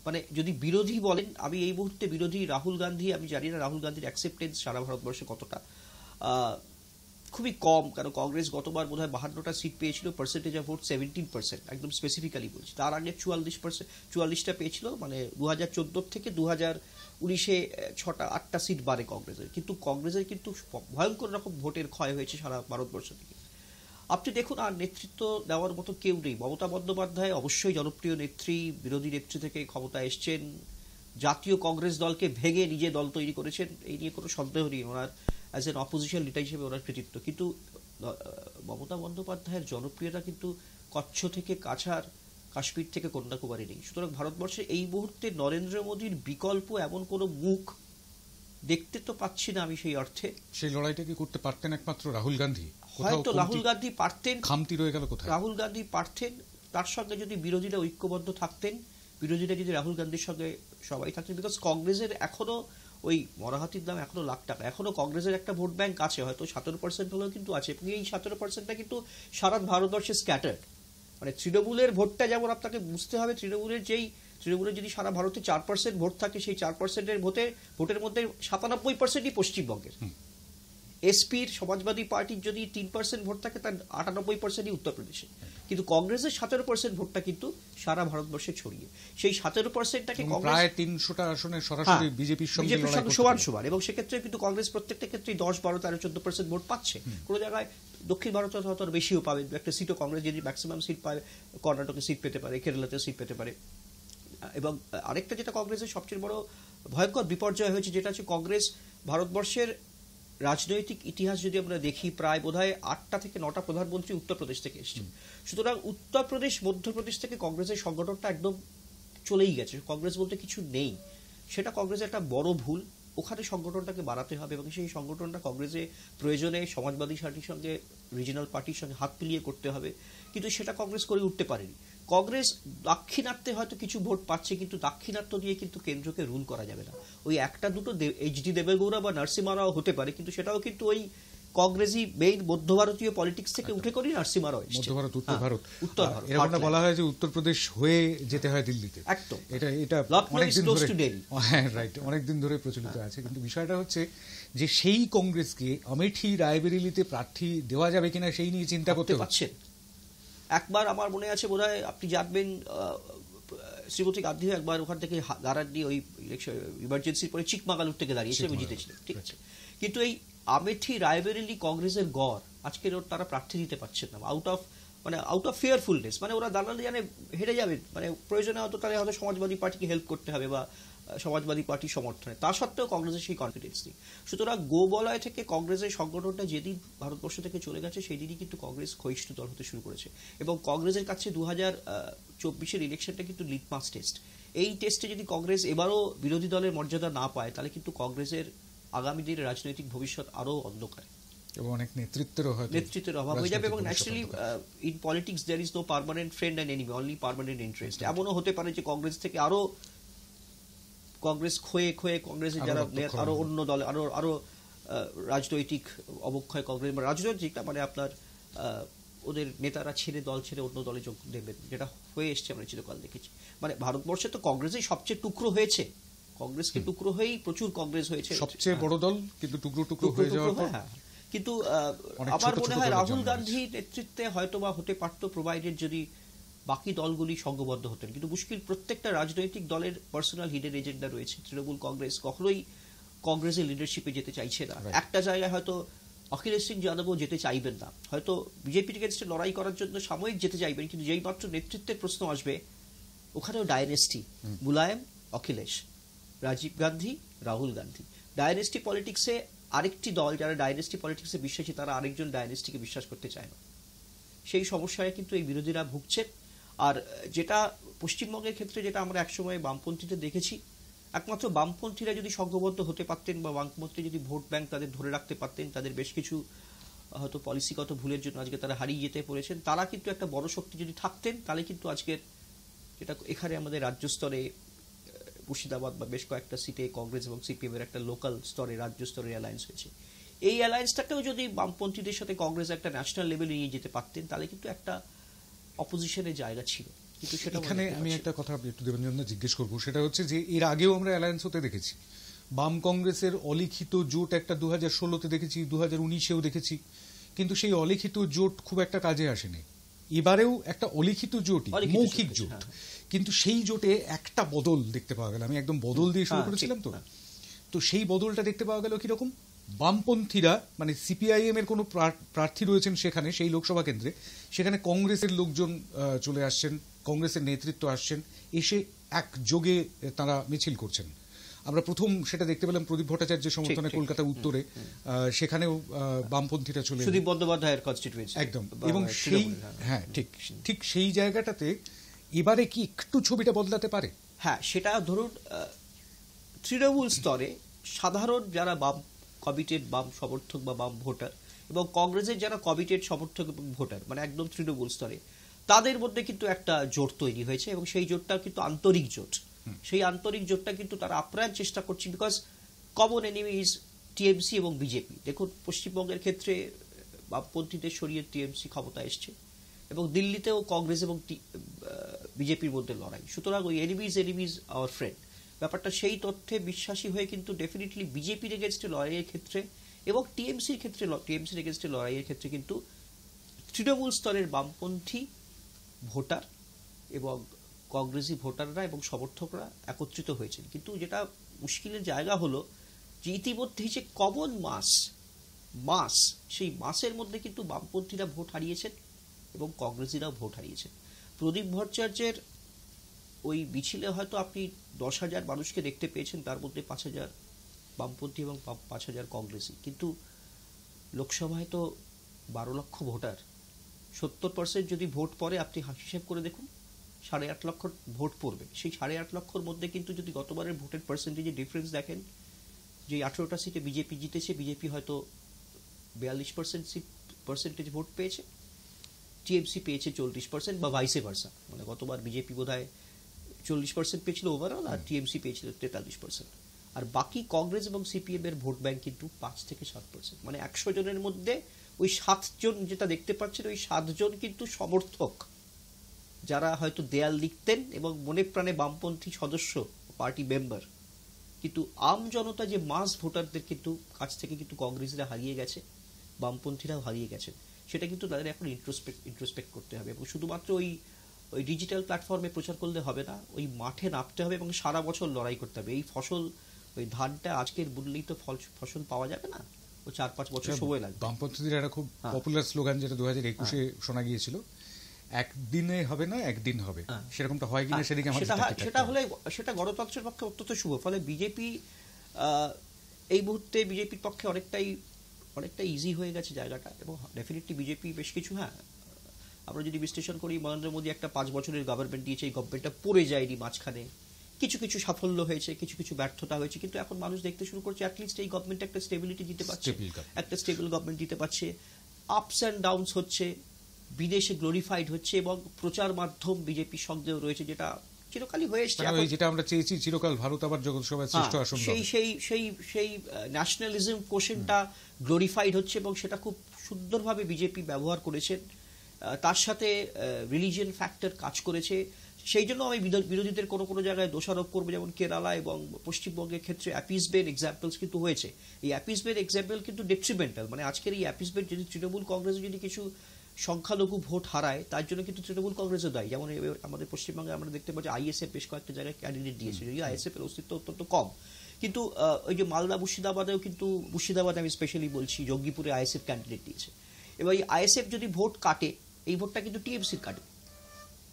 মানে যদি বিরোধী বলেন, আমি এই মুহূর্তে বিরোধী রাহুল গান্ধী, আমি জানি না রাহুল গান্ধীর অ্যাকসেপ্টেন্স সারা ভারতবর্ষে কতটা, খুবই কম। কারণ কংগ্রেস গতবার বোধ হয় 52টা সিট পেয়েছিল, পার্সেন্টেজ অফ ভোট 17%, একদম স্পেসিফিক্যালি বলছি। তার আগে 44টা পেয়েছিল, মানে 2014 থেকে 2019-এ 6-8টা সিট বাড়ে কংগ্রেসের। কিন্তু কংগ্রেসের কিন্তু ভয়ঙ্কর রকম ভোটের ক্ষয় হয়েছে সারা ভারতবর্ষ থেকে। আপনি দেখুন, আর নেতৃত্ব দেওয়ার মতো কেউ নেই। মমতা বন্দ্যোপাধ্যায় অবশ্যই জনপ্রিয় নেত্রী, বিরোধী নেত্রী থেকে ক্ষমতা এসছেন, জাতীয় কংগ্রেস দলকে ভেঙে নিজে দল তৈরি করেছেন, এই নিয়ে কোনো সন্দেহ নেই। ওনার অ্যাজ এন অপোজিশন লিডার হিসেবে ওনার কৃতিত্ব। কিন্তু মমতা বন্দ্যোপাধ্যায়ের জনপ্রিয়তা কিন্তু কচ্ছ থেকে কাছাড়, কাশ্মীর থেকে কন্যাকুমারী নেই। সুতরাং ভারতবর্ষে এই মুহূর্তে নরেন্দ্র মোদীর বিকল্প এমন কোনো মুখ দেখতে তো পাচ্ছি না আমি। সেই অর্থে সেই লড়াইটা কি করতে পারতেন একমাত্র রাহুল গান্ধী? হয়তো রাহুল গান্ধী পারতেন, খামতি রয়ে গেল কোথায়? রাহুল গান্ধী পারতেন, তার সঙ্গে যদি বিরোধীরা ঐক্যবদ্ধ থাকতেন, বিরোধীরা যদি রাহুল গান্ধীর সঙ্গে সবাই থাকতেন। বিকজ কংগ্রেসের এখনো ওই মরাহাতির দাম এখনো লাখ টাকা, এখনো কংগ্রেসের একটা ভোট ব্যাংক আছে, হয়তো 17% হলেও কিন্তু আছে। এবং এই 17%টা কিন্তু সারা ভারতবর্ষে স্ক্যাটার্ড। মানে তৃণমূলের ভোটটা যেমন আপনাকে বুঝতে হবে, তৃণমূলের যদি সারা ভারতে 4% ভোট থাকে, সেই 4%-এর ভোটের মধ্যে 97%ই পশ্চিমবঙ্গের। এসপির, সমাজবাদী পার্টির যদি 3% ভোট থাকে, তার 98%ই উত্তরপ্রদেশে। কিন্তু কংগ্রেসের 17% ভোটটা কিন্তু সারা ভারতবর্ষে ছড়িয়ে। সেই 17%টাকে প্রায় 300টা আসনে সরাসরি বিজেপির সঙ্গে সমান সমান। এবং সেক্ষেত্রে কিন্তু কংগ্রেস প্রত্যেকটা ক্ষেত্রে 10, 12, 13, 14% ভোট পাচ্ছে। কোনো জায়গায় দক্ষিণ ভারতে হয়তো বেশিও পাবে, একটা সিটও কংগ্রেস যদি ম্যাক্সিমাম সিট পায়, কর্ণাটকে সিট পেতে পারে, কেরালাতে সিট পেতে পারে। এবং আরেকটা যেটা কংগ্রেসের সবচেয়ে বড় ভয়ঙ্কর বিপর্যয় হয়েছে, যেটা হচ্ছে কংগ্রেস ভারতবর্ষের রাজনৈতিক ইতিহাস যদি আমরা দেখি, প্রায় বোধহয় 8টা থেকে 9টা প্রধানমন্ত্রী উত্তরপ্রদেশ থেকে এসেছেন। সুতরাং উত্তরপ্রদেশ, মধ্যপ্রদেশ থেকে কংগ্রেসের সংগঠনটা একদম চলেই গেছে, কংগ্রেস বলতে কিছু নেই। সেটা কংগ্রেসের একটা বড় ভুল। ওখানে সংগঠনটাকে বাড়াতে হবে এবং সেই সংগঠনটা কংগ্রেসে প্রয়োজনে সমাজবাদী পার্টির সঙ্গে, রিজিনাল পার্টির সঙ্গে হাত মিলিয়ে করতে হবে। কিন্তু সেটা কংগ্রেস করে উঠতে পারেনি। কংগ্রেস দাক্ষিণাত্যে হয়তো কিছু ভোট পাচ্ছে, কিন্তু দাক্ষিণাত্য দিয়ে কিন্তু কেন্দ্রকে রুল করা যাবে না। ওই একটা দুটো এইচডি দেবেগৌড়া বা নরসিমা রাও হতে পারে, কিন্তু সেটাও কিন্তু ওই কংগ্রেসই মেইন মধ্য ভারতীয় পলিটিক্স থেকে উঠে করে নরসিমা রাও এসেছে। উত্তর ভারত এরকম বলা হয় যে উত্তরপ্রদেশ হয়ে যেতে হয় দিল্লিতে। একদম, এটা অনেকদিন ধরে প্রচলিত আছে। কিন্তু বিষয়টা হচ্ছে যে সেই কংগ্রেসকে আমেঠি, রায়বেরেলিতে প্রার্থী দেওয়া যাবে কিনা সেই নিয়ে চিন্তা করতে পারছেন। একবার আমার মনে আছে, বোধহয় আপনি জানবেন, শ্রীমতী গান্ধীও একবার ওখান থেকে দাঁড়াননি, ওই ইমার্জেন্সির পরে চিকমাগালুর থেকে দাঁড়িয়েছে এবং জিতেছিলেন, ঠিক আছে। কিন্তু এই আমেঠি, রায়বেরেলি কংগ্রেসের গড়, আজকের তারা প্রার্থী দিতে পারছেন না, আউট অফ ফিয়ারফুলনেস। মানে ওরা দাঁড়ালে জানে হেরে যাবে, মানে প্রয়োজনে হয়তো তাহলে হয়তো সমাজবাদী পার্টিকে হেল্প করতে হবে বা সমাজবাদী পার্টির সমর্থনে, তা সত্ত্বেও কংগ্রেসের সেই কনফিডেন্স নেই। সুতরাং গোবলয় থেকে কংগ্রেসের সংগঠনটা যেদিন ভারতবর্ষ থেকে চলে গেছে, সেই দিনই কিন্তু কংগ্রেস ক্ষয়িষ্ণু দল হতে শুরু করেছে। এবং কংগ্রেসের কাছে 2024-এর ইলেকশনটা কিন্তু লিটমাস টেস্ট। এই টেস্টে যদি কংগ্রেস এবারও বিরোধী দলের মর্যাদা না পায়, তাহলে কিন্তু কংগ্রেসের আগামী দিনের রাজনৈতিক ভবিষ্যৎ আরও অন্ধকার এবং অনেক নেতৃত্বের অভাব হয়ে যাবে। এবং naturally in politics there is no permanent friend and enemy, only permanent interest. এমনও হতে পারে যে কংগ্রেস থেকে আরো কংগ্রেস ক্ষয়ে কংগ্রেসের যারা আরো অন্য দলে আরো রাজনৈতিক অবক্ষয়, কংগ্রেস রাজনৈতিক মানে আপনার ওদের নেতারা দল ছেড়ে অন্য দলে যোগ দেবেন, যেটা হয়ে এসছে আমরা চিরকাল দেখেছি। মানে ভারতবর্ষে তো কংগ্রেসই সবচেয়ে টুকরো হয়েছে, কংগ্রেসকে টুকরো হয়েই প্রচুর কংগ্রেস হয়েছে, সবচেয়ে বড় দল, কিন্তু টুকরো হয়ে যাওয়ার পর। কিন্তু আমার মনে হয় রাহুল গান্ধী নেতৃত্বে হয়তো বা হতে পারতো, প্রোভাইডেড যদি বাকি দলগুলি সংঘবদ্ধ হতেন। কিন্তু মুশকিল, প্রত্যেকটা রাজনৈতিক দলের পার্সোনাল হিডেন এজেন্ডা রয়েছে। তৃণমূল কংগ্রেস কখনোই কংগ্রেসের লিডারশিপে যেতে চাইছে না। একটা জায়গায় হয়তো অখিলেশ সিং যাদবও যেতে চাইবেন না, হয়তো বিজেপির এগেনস্টে লড়াই করার জন্য সাময়িক যেতে চাইবেন, কিন্তু যেই মাত্র নেতৃত্বের প্রশ্ন আসবে, ওখানেও ডাইনেস্টি, মুলায়ম, অখিলেশ, রাজীব গান্ধী, রাহুল গান্ধী। ডাইনেস্টি পলিটিক্সে আরেকটি দল যারা ডাইনেস্টি পলিটিক্সে বিশ্বাসী, তারা আরেকজন ডাইনেস্টিকে বিশ্বাস করতে চায় না। সেই সমস্যায় কিন্তু এই বিরোধীরা ভুগছে। আর যেটা পশ্চিমবঙ্গের ক্ষেত্রে যেটা আমরা একসময় বামপন্থীদের দেখেছি, একমাত্র বামপন্থীরা যদি সংঘবদ্ধ হতে পারতেন বা বামপন্থী যদি ভোট ব্যাংক তাদের ধরে রাখতে পারতেন, তাদের বেশ কিছু হয়তো পলিসিগত ভুলের জন্য আজকে তারা হারিয়ে যেতে পড়েছেন, তারা কিন্তু একটা বড় শক্তি যদি থাকতেন, তাহলে কিন্তু আজকের যেটা এখানে আমাদের রাজ্য স্তরে মুর্শিদাবাদ বা বেশ কয়েকটা সিটে কংগ্রেস এবং সিপিএম এর একটা লোকাল স্তরে রাজ্য স্তরের অ্যালায়েন্স হয়েছে, এই অ্যালায়েন্সটাকেও যদি বামপন্থীদের সাথে কংগ্রেস একটা ন্যাশনাল লেভেলে নিয়ে যেতে পারতেন, তাহলে কিন্তু একটা অপোজিশনের জায়গা ছিল। কিন্তু সেটা এখানে আমি একটা কথা একটু দেবেন্দ্র জিজ্ঞেস করবো, সেটা হচ্ছে যে এর আগেও আমরা অ্যালায়েন্স হতে দেখেছি, বাম কংগ্রেসের অলিখিত জোট একটা 2016-তে দেখেছি, 2019-এও দেখেছি, কিন্তু সেই অলিখিত জোট খুব একটা কাজে আসেনি। এবারেও একটা অলিখিত জোটই, মৌখিক জোট, কিন্তু সেই জোটে একটা বদল দেখতে পাওয়া গেল। আমি একদম বদল দিয়ে শুরু করেছিলাম, তো সেই বদলটা দেখতে পাওয়া গেল কিরকম, বামপন্থীরা মানে সিপিআইএম এর কোনো প্রার্থী রয়েছেন সেখানে, সেই লোকসভা কেন্দ্রে, সেখানে কংগ্রেসের লোকজন চলে আসছেন, কংগ্রেসের নেতৃত্ব আসছেন, এসে একযোগে তারা মিছিল করছেন। আমরা প্রথম সেটা দেখতে পেলাম প্রদীপ ভট্টাচার্যের সমর্থনে কলকাতা উত্তরে, সেখানেও বামপন্থীরা চলে, সুদীপ বন্দ্যোপাধ্যায়ের কনস্টিটিউয়েন্সি একদম। এবং সেই ঠিক সেই জায়গাটাতে এবারে কি একটু ছবিটা বদলাতে পারে? হ্যাঁ, সেটা ধরুন তৃণমূল স্তরে সাধারণ যারা বাম কমিটেড বাম সমর্থক বা বাম ভোটার এবং কংগ্রেসের যারা কমিটেড সমর্থক এবং ভোটার, মানে একদম তৃণমূল স্তরে, তাদের মধ্যে কিন্তু একটা জোট তৈরি হয়েছে এবং সেই জোটটা কিন্তু আন্তরিক জোট। সেই আন্তরিক জোটটা কিন্তু তারা আপ্রাণ চেষ্টা করছে, because common enemy is TMC এবং বিজেপি। দেখুন, পশ্চিমবঙ্গের ক্ষেত্রে বামপন্থীদের সরিয়ে টিএমসি ক্ষমতা এসছে এবং দিল্লিতেও কংগ্রেস এবং বিজেপির মধ্যে লড়াই। সুতরাং ওই এনিমিজ আওয়ার ফ্রেন্ড ব্যাপারটা সেই তথ্যে বিশ্বাসী হয়ে কিন্তু ডেফিনেটলি বিজেপির এগেনস্টে লড়াইয়ের ক্ষেত্রে এবং টিএমসির এগেনস্টে লড়াইয়ের ক্ষেত্রে কিন্তু তৃণমূল স্তরের বামপন্থী ভোটার এবং কংগ্রেসি ভোটাররা এবং সমর্থকরা একত্রিত হয়েছেন। কিন্তু যেটা মুশকিলের জায়গা হলো যে ইতিমধ্যেই যে কমন মাস সেই মাসের মধ্যে কিন্তু বামপন্থীরা ভোট হারিয়েছেন এবং কংগ্রেসিরাও ভোট হারিয়েছেন। প্রদীপ ভট্টাচার্যের ওই মিছিলে হয়তো আপনি 10,000 মানুষকে দেখতে পেয়েছেন, তার মধ্যে 5,000 বামপন্থী এবং 5,000 কংগ্রেসি। কিন্তু লোকসভায় তো 12 লক্ষ ভোটার, 70% যদি ভোট পড়ে, আপনি হিসেব করে দেখুন 8.5 লক্ষ ভোট পড়বে। সেই 8.5 লক্ষর মধ্যে কিন্তু যদি গতবারের ভোটের পার্সেন্টেজে ডিফারেন্স দেখেন, যে 18টা সিটে বিজেপি জিতেছে, বিজেপি হয়তো 42% ভোট পেয়েছে, টিএমসি পেয়েছে 40% বা ভাইসে ভার্সা। মানে গতবার বিজেপি বোধহয় 40% পেয়েছিল ওভারঅল, আর টিএমসি পেয়েছিল 43%। আর বাকি কংগ্রেস এবং সিপিএম এর ভোট ব্যাংক কিন্তু 5 থেকে 7%। মানে 100 জনের মধ্যে ওই 7 জন যেটা দেখতে পাচ্ছেন, ওই 7 জন কিন্তু সমর্থক, যারা হয়তো দেয়াল লিখতেন এবং মনে প্রাণে বামপন্থী সদস্য, পার্টি মেম্বার। কিন্তু আম জনতা যে মাস ভোটারদের কিন্তু কাছ থেকে কিন্তু কংগ্রেসীরা হারিয়ে গেছে, বামপন্থীরাও হারিয়ে গেছেন। সেটা কিন্তু তাদের এখন ইন্ট্রোস্পেক্ট করতে হবে এবং শুধুমাত্র ওই ডিজিটাল প্ল্যাটফর্মে প্রচার করলে হবে না, ওই মাঠে নামতে হবে এবং সারা বছর লড়াই করতে হবে। এই ফসল, ওই ধানটা আজকের বুনলেই তো ফসল পাওয়া যাবে না, ও 4-5 বছর সময় লাগবে। বামপন্থীদের একটা খুব পপুলার স্লোগান যেটা 2021-এ শোনা গিয়েছিল, একদিনে হবে না একদিন হবে, সেরকমটা হয় কিনা সেদিকে সেটা হলে সেটা গণতন্ত্রের পক্ষে অত্যন্ত শুভ। ফলে বিজেপি এই মুহূর্তে বিজেপির পক্ষে অনেকটা ইজি হয়ে গেছে জায়গাটা এবং ডেফিনেটলি বিজেপি বেশ কিছু, আমরা যদি বিশ্লেষণ করি, নরেন্দ্র মোদী একটা 5 বছরের গভর্নমেন্ট দিয়েছে, এই গভর্নমেন্টটা পড়ে যায়নি মাঝখানে, কিছু সাফল্য হয়েছে, কিছু ব্যর্থতা হয়েছে, কিন্তু এখন মানুষ দেখতে শুরু করছে অ্যাটলিস্ট এই গভর্নমেন্ট একটা স্টেবিলিটি দিতে পারছে, একটা স্টেবল গভর্নমেন্ট দিতে পারছে। আপস অ্যান্ড ডাউনস হচ্ছে, বিদেশে গ্লোরিফাইড হচ্ছে এবং প্রচার মাধ্যম বিজেপির সঙ্গেও রয়েছে, যেটা চিরকালই হয়ে এসছে, যেটা আমরা চেয়েছি চিরকাল, ভারত আবার জগৎসভায় শ্রেষ্ঠ আসন, সেই ন্যাশনালিজম কোশ্চেনটা গ্লোরিফাইড হচ্ছে এবং সেটা খুব সুন্দরভাবে বিজেপি ব্যবহার করেছেন। তার সাথে রিলিজিয়ান ফ্যাক্টর কাজ করেছে। সেই জন্য আমি বিরোধীদের কোনো জায়গায় দোষারোপ করবো, যেমন কেরালা এবং পশ্চিমবঙ্গের ক্ষেত্রে অ্যাপিসবেন এক্সাম্পলস কিন্তু হয়েছে। এই অ্যাপিসবেন এক্সাম্পল কিন্তু ডেট্রিমেন্টাল, মানে আজকের এই অ্যাপিসবেন যদি তৃণমূল কংগ্রেসে যদি কিছু সংখ্যালঘু ভোট হারায়, তার জন্য কিন্তু তৃণমূল কংগ্রেসও দায়ী। যেমন আমাদের পশ্চিমবঙ্গে আমরা দেখতে পাচ্ছি আইএসএফ বেশ কয়েকটা জায়গায় ক্যান্ডিডেট দিয়েছে, যদিও আইএসএফ এর অস্তিত্ব অত্যন্ত কম। কিন্তু ওই যে মালদা মুর্শিদাবাদেও কিন্তু, মুর্শিদাবাদ আমি স্পেশালি বলছি, জঙ্গিপুরে আইএসএফ ক্যান্ডিডেট দিয়েছে। এবার এই আইএসএফ যদি ভোট কাটে, এই ভোটটা কিন্তু টিএমসির কাটে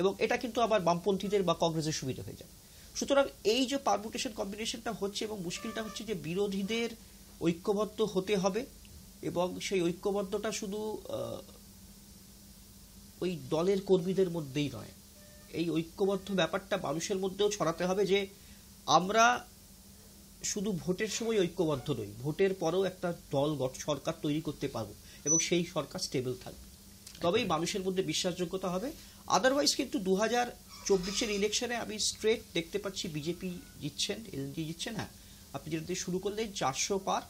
এবং এটা কিন্তু আবার বামপন্থীদের বা কংগ্রেসের সুবিধা হয়ে যায়। সুতরাং এই যে পারমুটেশন কম্বিনেশনটা হচ্ছে এবং মুশকিলটা হচ্ছে যে বিরোধীদের ঐক্যবদ্ধ হতে হবে এবং সেই ঐক্যবদ্ধটা শুধু ওই দলের কর্মীদের মধ্যেই নয়, এই ঐক্যবদ্ধ ব্যাপারটা মানুষের মধ্যেও ছড়াতে হবে যে আমরা শুধু ভোটের সময় ঐক্যবদ্ধ নই, ভোটের পরেও একটা দল সরকার তৈরি করতে পারবো এবং সেই সরকার স্টেবল থাকবে, তবেই মানুষের মধ্যে বিশ্বাসযোগ্যতা হবে। আদারওয়াইজ কিন্তু 2024-এর ইলেকশনে আমি স্ট্রেট দেখতে পাচ্ছি বিজেপি জিতছেন, এলডি জিতছেন। হ্যাঁ, আপনি যেটা দিয়ে শুরু করলেন 400 পার,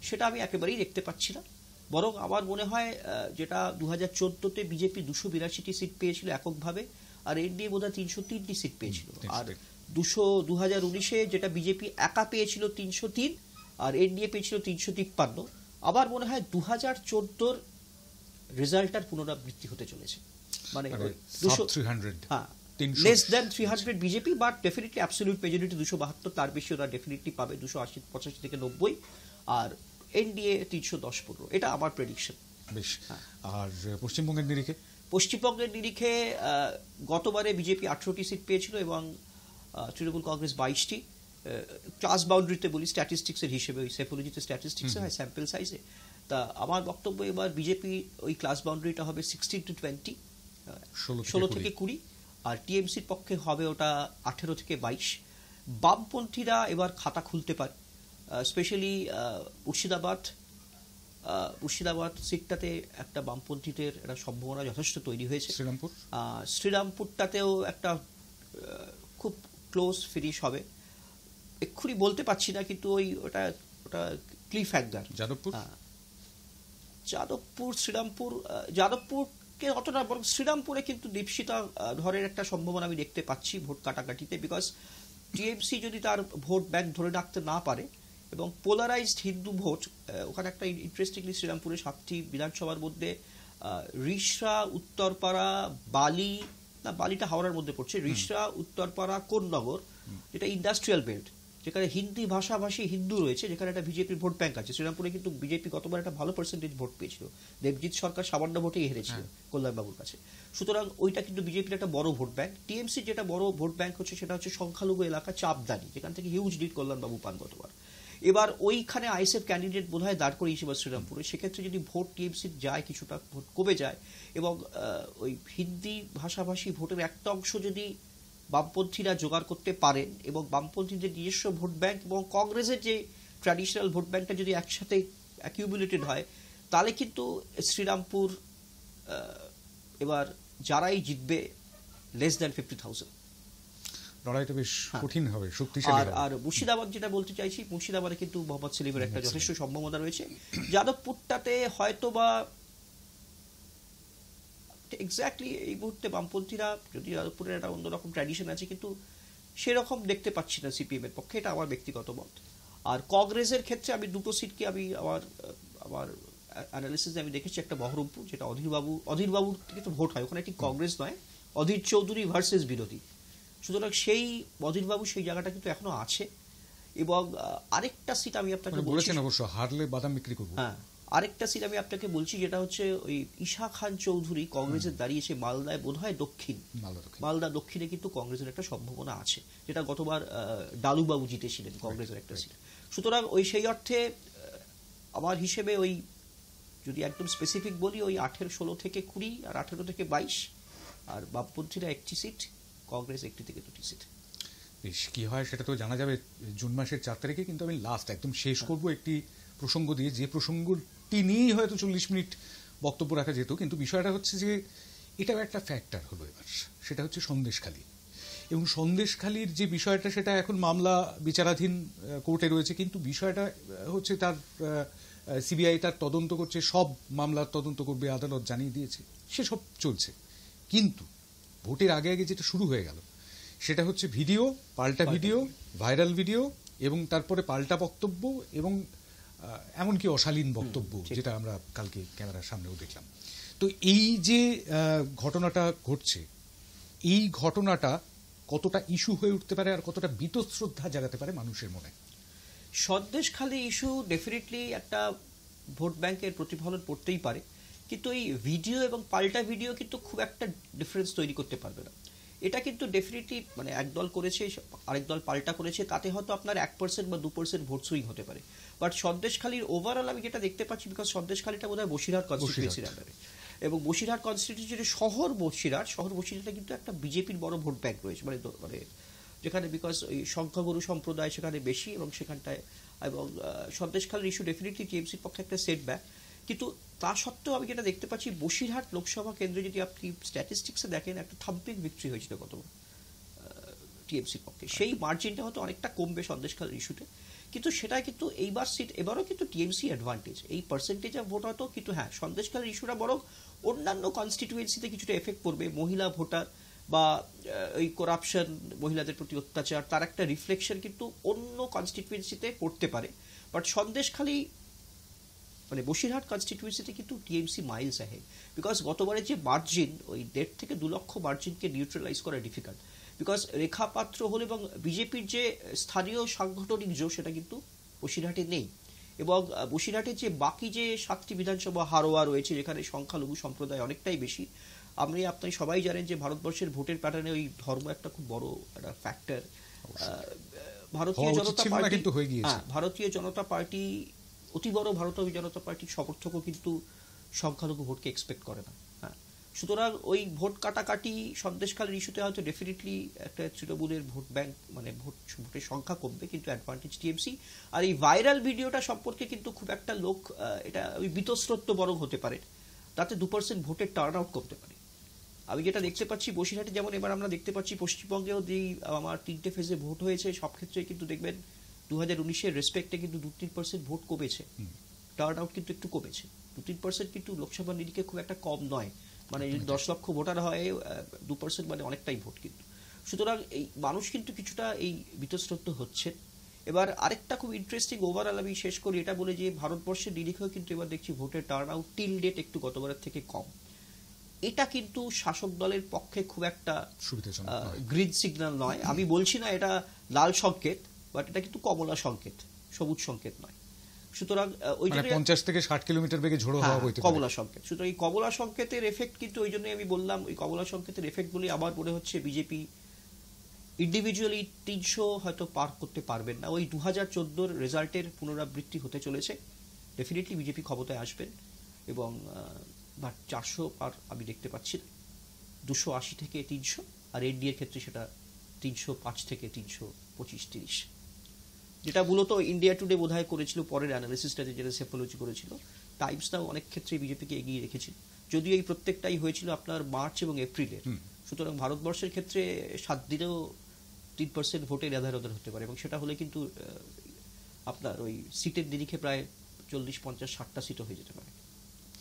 সেটা আমি একেবারেই দেখতে পাচ্ছি না। বরং আমার মনে হয় যেটা 2014-তে বিজেপি 282টি সিট পেয়েছিল এককভাবে, আর এনডিএ বোধহয় 303টি সিট পেয়েছিল, আর 2019-এ যেটা বিজেপি একা পেয়েছিল 303 আর এনডিএ পেয়েছিল 353। আবার মনে হয় 2014-র রেজাল্টটার পুনরাবৃত্তি হতে চলেছে, মানে 300, হ্যাঁ, less than 300 BJP, but definitely absolute majority 272, তার বেশি ওরা ডেফিনেটলি পাবে, 285 থেকে 90, আর এনডিএ 310-15, এটা আমার প্রেডিকশন। বেশ। আর পশ্চিমবঙ্গের নিরিখে? পশ্চিমবঙ্গের নিরিখে গতবারে বিজেপি 18টি সিট পেয়েছিল এবং তৃণমূল কংগ্রেস 22টি। ক্লাস বাউন্ডারিতে বলি, স্ট্যাটিস্টিক্সের হিসেবে, ওই সেফোলজিতে স্ট্যাটিস্টিক্সে হয় স্যাম্পল সাইজে। তা আমার বক্তব্য এবার বিজেপি ওই ক্লাস বাউন্ডারিটা হবে 16 to 20, 16 থেকে 20, আর টিএমসির পক্ষে হবে ওটা 18 থেকে 22। বামপন্থীরা এবার খাতা খুলতে পারে, স্পেশালি মুর্শিদাবাদ সিটটাতে একটা বামপন্থীদের একটা সম্ভাবনা যথেষ্ট তৈরি হয়েছে। শ্রীরামপুরটাতেও একটা খুব ক্লোজ ফিনিশ হবে, এক্ষুনি বলতে পারছি না, কিন্তু ওটা ক্লিফ হ্যাঙ্গার। যাদবপুরকে অতটা, বরং শ্রীরামপুরে কিন্তু দীপশিতা ধরের একটা সম্ভাবনা আমি দেখতে পাচ্ছি ভোট কাটাকাটিতে, বিকজ টিএমসি যদি তার ভোট ব্যাংক ধরে রাখতে না পারে এবং পোলারাইজড হিন্দু ভোট, ওখানে একটা ইন্টারেস্টিংলি শ্রীরামপুরে 7টি বিধানসভার মধ্যে রিষড়া, উত্তরপাড়া, বালিটা হাওড়ার মধ্যে পড়ছে, রিষড়া, উত্তরপাড়া, কোন্নগর, যেটা ইন্ডাস্ট্রিয়াল বেল্ট, যেখানে হিন্দি ভাষাভাষী হিন্দু রয়েছে, যেখানে একটা বিজেপির ভোট ব্যাংক আছে। শ্রীরামপুরে কিন্তু বিজেপি গতবার একটা ভালো পার্সেন্টেজ ভোট পেয়েছিল, দেবজিৎ সরকার সামান্য ভোটেই হেরেছিল কল্যাণবাবুর কাছে। সুতরাং ওইটা কিন্তু বিজেপির একটা বড় ভোট ব্যাংক। টিএমসির যেটা বড় ভোট ব্যাংক হচ্ছে সেটা হচ্ছে সংখ্যালঘু এলাকা চাপদানি, যেখান থেকে হিউজ লিড কল্যাণবাবু পান গতবার। এবার ওইখানে আইএসএফ ক্যান্ডিডেট বোধ হয় দাঁড় করিয়েছে শ্রীরামপুরে, সেক্ষেত্রে যদি ভোট টিএমসির যায়, কিছুটা ভোট কমে যায়, এবং ওই হিন্দি ভাষাভাষী ভোটের একটা অংশ যদি বামপন্থীরা জোগাড় করতে পারেন এবং বামপন্থীদের নিজস্ব ভোট ব্যাংক এবং কংগ্রেসের যে ট্র্যাডিশনাল ভোট ব্যাংকটা যদি একসাথে অ্যাকিউমুলেটেড হয়, তাহলে কিন্তু শ্রীরামপুর এবার যারাই জিতবে লেস দ্যান 50,000। লড়াইটা বেশ কঠিন হবে, শক্তিশালী হবে। আর মুর্শিদাবাদ যেটা বলতে চাইছি, মুর্শিদাবাদে কিন্তু মোহাম্মদ সেলিমের একটা যথেষ্ট সম্ভাবনা রয়েছে। যাদবপুরটাতে হয়তো বা এক্স্যাক্টলি এই মুহূর্তে বামপন্থীরা, যদি যাদবপুরের একটা অন্যরকম ট্র্যাডিশন আছে, কিন্তু সেরকম দেখতে পাচ্ছি না সিপিএম এর পক্ষে, এটা আমার ব্যক্তিগত মত। আর কংগ্রেসের ক্ষেত্রে আমি দুটো সিটকে আমি আমার অ্যানালিসিসে আমি দেখেছি, একটা বহরমপুর, যেটা অধীরবাবুর থেকে তো ভোট হয়, ওখানে একটি কংগ্রেস নয়, অধীর চৌধুরী ভার্সেস বিরোধী, সুতরাং সেই অধীরবাবু সেই জায়গাটা কিন্তু এখনো আছে। এবং আরেকটা সিট আমি আপনাকে বলেছেন, অবশ্য হারলে বাদাম বিক্রি করব। হ্যাঁ, আরেকটা সিট আমি আপনাকে বলছি, যেটা হচ্ছে ওই ঈশা খান চৌধুরী কংগ্রেসের দাঁড়িয়েছে মালদায়, বোধহয় মালদা দক্ষিণে কিন্তু কংগ্রেসের একটা সম্ভাবনা আছে, যেটা গতবার ডালুবাবু জিতেছিলেন কংগ্রেসের একটা সিট। সুতরাং ওই সেই অর্থে আমার হিসেবে ওই যদি একদম স্পেসিফিক বলি, ওই 16 থেকে 20 আর 18 থেকে 22, আর বামপন্থীরা 1টি সিট, কংগ্রেস 1টি থেকে 2টি সিট। বেশ, কি হয় সেটা তো জানা যাবে জুন মাসের 4 তারিখে। কিন্তু আমি লাস্ট একদম শেষ করব একটি প্রসঙ্গ দিয়ে, যে প্রসঙ্গটি নিয়েই হয়তো 40 মিনিট বক্তব্য রাখা যেত, কিন্তু বিষয়টা হচ্ছে যে এটাও একটা ফ্যাক্টর হলো এবার, সেটা হচ্ছে সন্দেশখালী। এবং সন্দেশখালীর যে বিষয়টা, সেটা এখন মামলা বিচারাধীন কোর্টে রয়েছে, কিন্তু বিষয়টা হচ্ছে তার সিবিআই তার তদন্ত করছে, সব মামলার তদন্ত করবে, আদালত জানিয়ে দিয়েছে, সেসব চলছে। কিন্তু ভোটের আগে আগে যেটা শুরু হয়ে গেল, সেটা হচ্ছে ভিডিও, পাল্টা ভিডিও, ভাইরাল ভিডিও, এবং তারপরে পাল্টা বক্তব্য, এবং এমনকি অশালীন বক্তব্য, যেটা আমরা কালকে ক্যামেরার সামনেও দেখলাম। তো এই যে ঘটনাটা ঘটছে, এই ঘটনাটা কতটা ইস্যু হয়ে উঠতে পারে আর কতটা বীতশ্রদ্ধা জাগাতে পারে মানুষের মনে? সন্দেশখালী ইস্যু ডেফিনেটলি একটা ভোট ব্যাংকের প্রতিফলন পড়তেই পারে, কিন্তু এই ভিডিও এবং পাল্টা ভিডিও কিন্তু খুব একটা ডিফারেন্স তৈরি করতে পারবে না। এটা কিন্তু ডেফিনেটলি, মানে একদল করেছে আরেক দল পাল্টা করেছে, তাতে হয়তো আপনার 1% বা 2% ভোট সুইং হতে পারে। বাট সন্দেশখালীর ওভারঅল আমি যেটা দেখতে পাচ্ছি, বিকজ সন্দেশখালীটা বোধহয় বসিরহাট কনস্টিটিউয়েন্সির আন্ডারে, এবং বসিরহাট কনস্টিটিউয়েন্সি শহর বসিরহাটে কিন্তু একটা বিজেপির বড় ভোট ব্যাংক রয়েছে, মানে যেখানে বিকজ ওই সংখ্যাগুরু সম্প্রদায় সেখানে বেশি, এবং সেখানটায় এবং সন্দেশখালীর ইস্যু ডেফিনেটলি টিএমসির পক্ষে একটা সেটব্যাক। কিন্তু তা সত্ত্বেও আমি যেটা দেখতে পাচ্ছি, বসিরহাট লোকসভা কেন্দ্রে যদি আপনি স্ট্যাটিস্টিক্সে দেখেন, একটা থাম্পিং ভিক্টরি হয়েছিল গত টিএমসির পক্ষে। সেই মার্জিনটা হয়তো অনেকটা কমবে সন্দেশখালীর ইস্যুতে, কিন্তু সেটা কিন্তু এবারও কিন্তু টিএমসি অ্যাডভান্টেজ, এই পার্সেন্টেজ অফ ভোট হয়তো, কিন্তু হ্যাঁ সন্দেশখালীর ইস্যুটা বরং অন্যান্য কনস্টিটিউয়েন্সিতে কিছুটা এফেক্ট পড়বে। মহিলা ভোটার বা ওই করাপশন, মহিলাদের প্রতি অত্যাচার, তার একটা রিফ্লেকশন কিন্তু অন্য কনস্টিটিউয়েন্সিতে পড়তে পারে। বাট সন্দেশখালী মানে বসিরহাট কনস্টিটিউয়েন্সিতে কিন্তু টিএমসি মাইলস আহে, বিকজ গতবারে যে মার্জিন, ওই 1.5 থেকে 2 লক্ষ মার্জিনকে নিউট্রালাইজ করা ডিফিকাল্ট, বিকজ রেখা পাত্র হল এবং বিজেপির যে স্থানীয় সাংগঠনিক জোর সেটা কিন্তু বসিরহাটে নেই। এবং বসিরহাটের যে বাকি যে 7টি বিধানসভা হারোয়া রয়েছে, যেখানে সংখ্যালঘু সম্প্রদায় অনেকটাই বেশি, আপনি সবাই জানেন যে ভারতবর্ষের ভোটের প্যাটার্নে ওই ধর্ম একটা খুব বড় একটা ফ্যাক্টর। ভারতীয় জনতা পার্টি অতি বড় ভারতীয় জনতা পার্টির সমর্থকও কিন্তু সংখ্যালঘু ভোটকে এক্সপেক্ট করে না। হ্যাঁ, সুতরাং ওই ভোট কাটাকাটি সন্দেশখালীর ইস্যুতে হয়তো ডেফিনেটলি একটা তৃণমূলের ভোট ব্যাংক, মানে ভোটের সংখ্যা কমবে, কিন্তু অ্যাডভান্টেজ টিএমসি। আর এই ভাইরাল ভিডিওটা সম্পর্কে কিন্তু খুব একটা লোক এটা ওই বীতশ্রদ্ধ বরং হতে পারে, তাতে 2% ভোটের টার্ন আউট করতে পারে। আমি যেটা দেখতে পাচ্ছি বসিরহাটে, যেমন এবার আমরা দেখতে পাচ্ছি পশ্চিমবঙ্গেও যেই আমার 3টে ফেজে ভোট হয়েছে, সব ক্ষেত্রে কিন্তু দেখবেন 2019-এর রেসপেক্টে কিন্তু 2-3% ভোট কমেছে, টার্ন আউট কিন্তু একটু কমেছে। 2-3% কিন্তু লোকসভা নিরিখে খুব একটা কম নয়, মানে যদি 10 লক্ষ ভোটার হয় 2% মানে অনেকটাই ভোট কিন্তু। সুতরাং এই মানুষ কিন্তু কিছুটা এই বীতশ্রদ্ধ হচ্ছে। এবার আরেকটা খুব ইন্টারেস্টিং ওভারঅল আমি শেষ করি এটা বলে যে ভারতবর্ষের নিরিখেও কিন্তু এবার দেখছি ভোটের টার্ন আউট টিল ডেট একটু গতবারের থেকে কম। এটা কিন্তু শাসক দলের পক্ষে খুব একটা গ্রিন সিগন্যাল নয়। আমি বলছি না এটা লাল সংকেত, বাট এটা কিন্তু কমলা সংকেত, সবুজ সংকেত নয়। সুতরাং ওই জন্য 50 থেকে 60 কিলোমিটার বেগে ঝোড়ো হাওয়া বইতে পারে, কমলা সংকেত। সুতরাং এই কমলা সংকেতের এফেক্ট কিন্তু ওই জন্যই আমি বললাম, ওই কমলা সংকেতের এফেক্ট বলে আমার মনে হচ্ছে বিজেপি ইন্ডিভিজুয়ালি 300 হয়তো পার করতে পারবেন না। ওই 2014-র রেজাল্টের পুনরাবৃত্তি হতে চলেছে, ডেফিনেটলি বিজেপি ক্ষমতায় আসবেন, এবং বাট 400 পার আমি দেখতে পাচ্ছি না, 280 থেকে 300, আর এনডিএর ক্ষেত্রে সেটা 305 থেকে 325-30, যেটা মূলত ইন্ডিয়া টুডে বোধহয় করেছিল পরের অ্যানালিসিসটা, যেটা সেফোলজি করেছিল। টাইমস নাও অনেক ক্ষেত্রে বিজেপিকে এগিয়ে রেখেছিল, যদিও এই প্রত্যেকটাই হয়েছিল আপনার মার্চ এবং এপ্রিলের। সুতরাং ভারতবর্ষের ক্ষেত্রে 7 দিনেও 3% ভোটের এধারোধর হতে পারে, এবং সেটা হলে কিন্তু আপনার ওই সিটের নিরিখে প্রায় 40-50-60টা সিটও হয়ে যেতে পারে।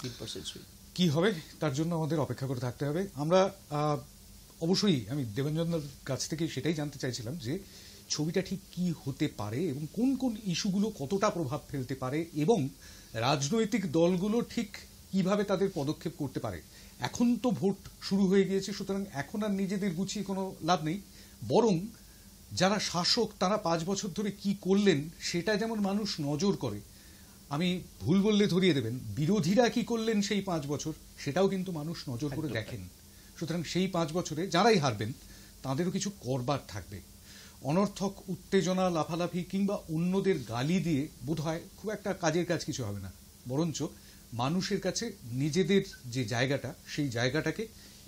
3% সুইং কি হবে তার জন্য আমাদের অপেক্ষা করে থাকতে হবে। আমরা অবশ্যই আমি দেবাঞ্জনদার কাছ থেকে সেটাই জানতে চাইছিলাম যে ছবিটা ঠিক কি হতে পারে এবং কোন কোন ইস্যুগুলো কতটা প্রভাব ফেলতে পারে, এবং রাজনৈতিক দলগুলো ঠিক কিভাবে তাদের পদক্ষেপ করতে পারে। এখন তো ভোট শুরু হয়ে গিয়েছে, সুতরাং এখন আর নিজেদের গুছিয়ে কোনো লাভ নেই, বরং যারা শাসক তারা 5 বছর ধরে কি করলেন সেটা যেমন মানুষ নজর করে, আমি ভুল বললে ধরিয়ে দেবেন, বিরোধীরা কি করলেন সেই 5 বছর সেটাও কিন্তু মানুষ নজর করে দেখেন। সুতরাং সেই 5 বছরে যারাই হারবেন তাদেরও কিছু করবার থাকবে। অনর্থক উত্তেজনা, লাফালাফি কিংবা অন্যদের গালি দিয়ে বোধহয় খুব একটা কাজের কাজ কিছু হবে না, বরঞ্চ মানুষের কাছে নিজেদের যে জায়গাটা, সেই জায়গাটাকে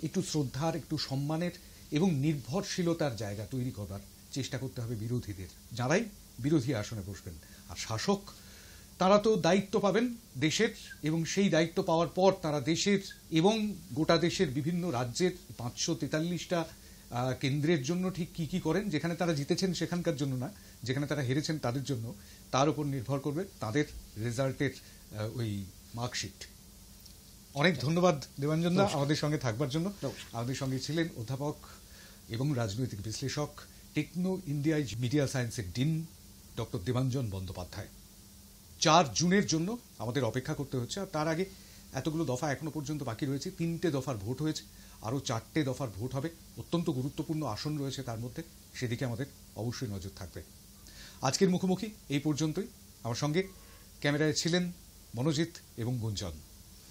একটু শ্রদ্ধার, একটু সম্মানের এবং নির্ভরশীলতার জায়গা তৈরি করবার চেষ্টা করতে হবে বিরোধীদের, যারাই বিরোধী আসনে বসবেন। আর শাসক তারা তো দায়িত্ব পাবেন দেশের, এবং সেই দায়িত্ব পাওয়ার পর তারা দেশের এবং গোটা দেশের বিভিন্ন রাজ্যের 543টা কেন্দ্রের জন্য ঠিক কি কি করেন, যেখানে তারা জিতেছেন সেখানকার জন্য না, যেখানে তারা হেরেছেন তাদের জন্য, তার উপর নির্ভর করবে তাদের রেজাল্টের ওই মার্কশিট। অনেক ধন্যবাদ দেবাঞ্জনদা আমাদের সঙ্গে থাকবার জন্য। আমাদের সঙ্গে ছিলেন অধ্যাপক এবং রাজনৈতিক বিশ্লেষক, টেকনো ইন্ডিয়া মিডিয়া সায়েন্সের ডিন ডক্টর দেবাঞ্জন বন্দ্যোপাধ্যায়। 4 জুনের জন্য আমাদের অপেক্ষা করতে হচ্ছে, আর তার আগে এতগুলো দফা এখনো পর্যন্ত বাকি রয়েছে। 3টে দফার ভোট হয়েছে, আরও 4টে দফার ভোট হবে, অত্যন্ত গুরুত্বপূর্ণ আসন রয়েছে তার মধ্যে, সেদিকে আমাদের অবশ্যই নজর থাকবে। আজকের মুখোমুখি এই পর্যন্তই। আমার সঙ্গে ক্যামেরায় ছিলেন মনোজিৎ এবং গুঞ্জন।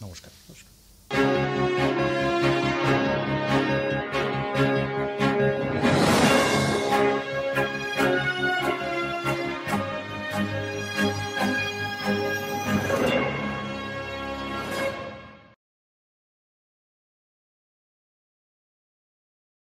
নমস্কার।